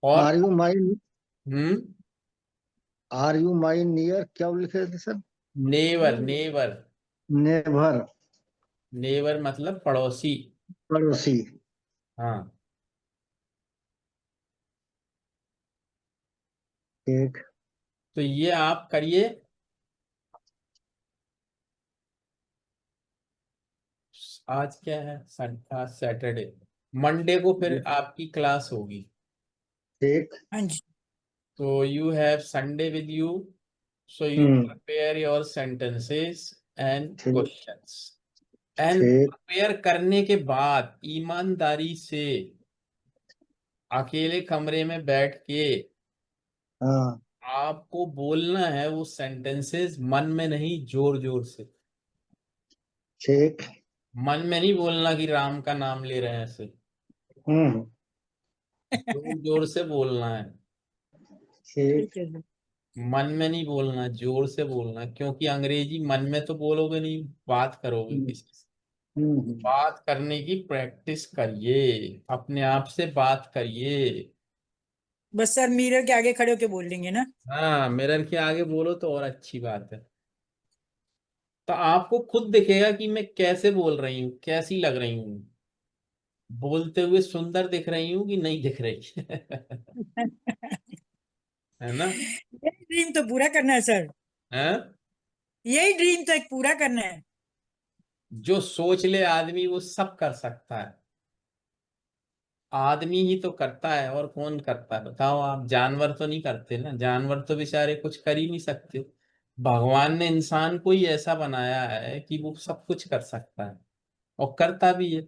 और are you my hmm, are you my near क्या लिखे थे sir? Never, never, never. Never मतलब पड़ोसी। पड़ोसी। हाँ, ठीक। तो ये आप करिए। आज क्या है? आज सैटरडे। मंडे को फिर आपकी क्लास होगी। ठीक। हाँ जी। तो you have Sunday with you, so you prepare your sentences and ठीक। questions. And ठीक। prepare करने के बाद ईमानदारी से अकेले कमरे में बैठ के हाँ। आपको बोलना है वो सेंटेंसेस, मन में नहीं, जोर जोर से। ठीक। मन में नहीं बोलना कि राम का नाम ले रहे हैं ऐसे, हम्म। जोर जोर से बोलना है। ठीक। ठीक है सर। मन में नहीं बोलना, जोर से बोलना, क्योंकि अंग्रेजी मन में तो बोलोगे नहीं, बात करोगे हम्म। किसी से। हम्म। बात करने की प्रैक्टिस करिए, अपने आप से बात करिए। बस सर मिरर के आगे खड़े होके बोल लेंगे ना? हाँ, मिरर के आगे बोलो तो और अच्छी बात है। तो आपको खुद दिखेगा कि मैं कैसे बोल रही हूँ, कैसी लग रही हूँ, बोलते हुए सुंदर दिख रही हूँ कि नहीं दिख रही। है ना? यही ड्रीम तो पूरा करना है सर। है? यही ड्रीम तो एक पूरा करना है। जो सोच ले आदमी वो सब कर सकता है। आदमी ही तो करता है, और कौन करता है बताओ आप? जानवर तो नहीं करते ना, जानवर तो बेचारे कुछ कर ही नहीं सकते। भगवान ने इंसान को ही ऐसा बनाया है कि वो सब कुछ कर सकता है, और करता भी है।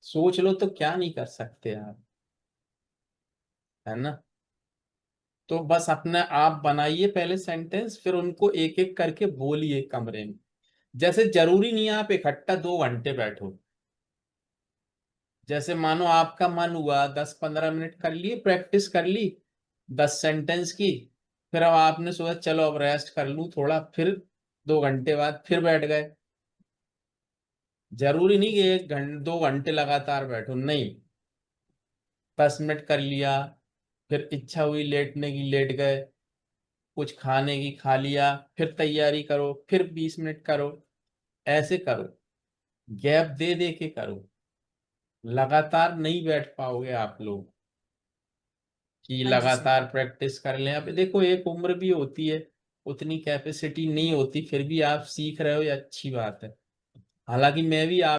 सोच लो तो क्या नहीं कर सकते आप, है ना? तो बस अपना आप बनाइए पहले सेंटेंस, फिर उनको एक एक करके बोलिए कमरे में। जैसे जरूरी नहीं है आप इकट्ठा 2 घंटे बैठो। जैसे मानो आपका मन हुआ 10-15 मिनट कर लिए, प्रैक्टिस कर ली 10 सेंटेंस की, फिर अब आपने सोचा चलो अब रेस्ट कर लूं थोड़ा, फिर 2 घंटे बाद फिर बैठ गए। जरूरी नहीं कि 1 घंटे 2 घंटे लगातार बैठो, नहीं। 10 मिनट कर लिया, फिर इच्छा हुई लेटने की लेट गए, कुछ खाने की खा लिया, फिर तैयारी करो, फिर 20 मिनट करो। ऐसे करो, गैप दे दे के करो। लगातार नहीं बैठ पाओगे आप लोग कि हाँ जी सर। लगातार प्रैक्टिस कर लें। अब देखो एक उम्र भी होती है, उतनी कैपेसिटी नहीं होती, फिर भी आप सीख रहे हो, ये अच्छी बात है। हालांकि मैं भी आप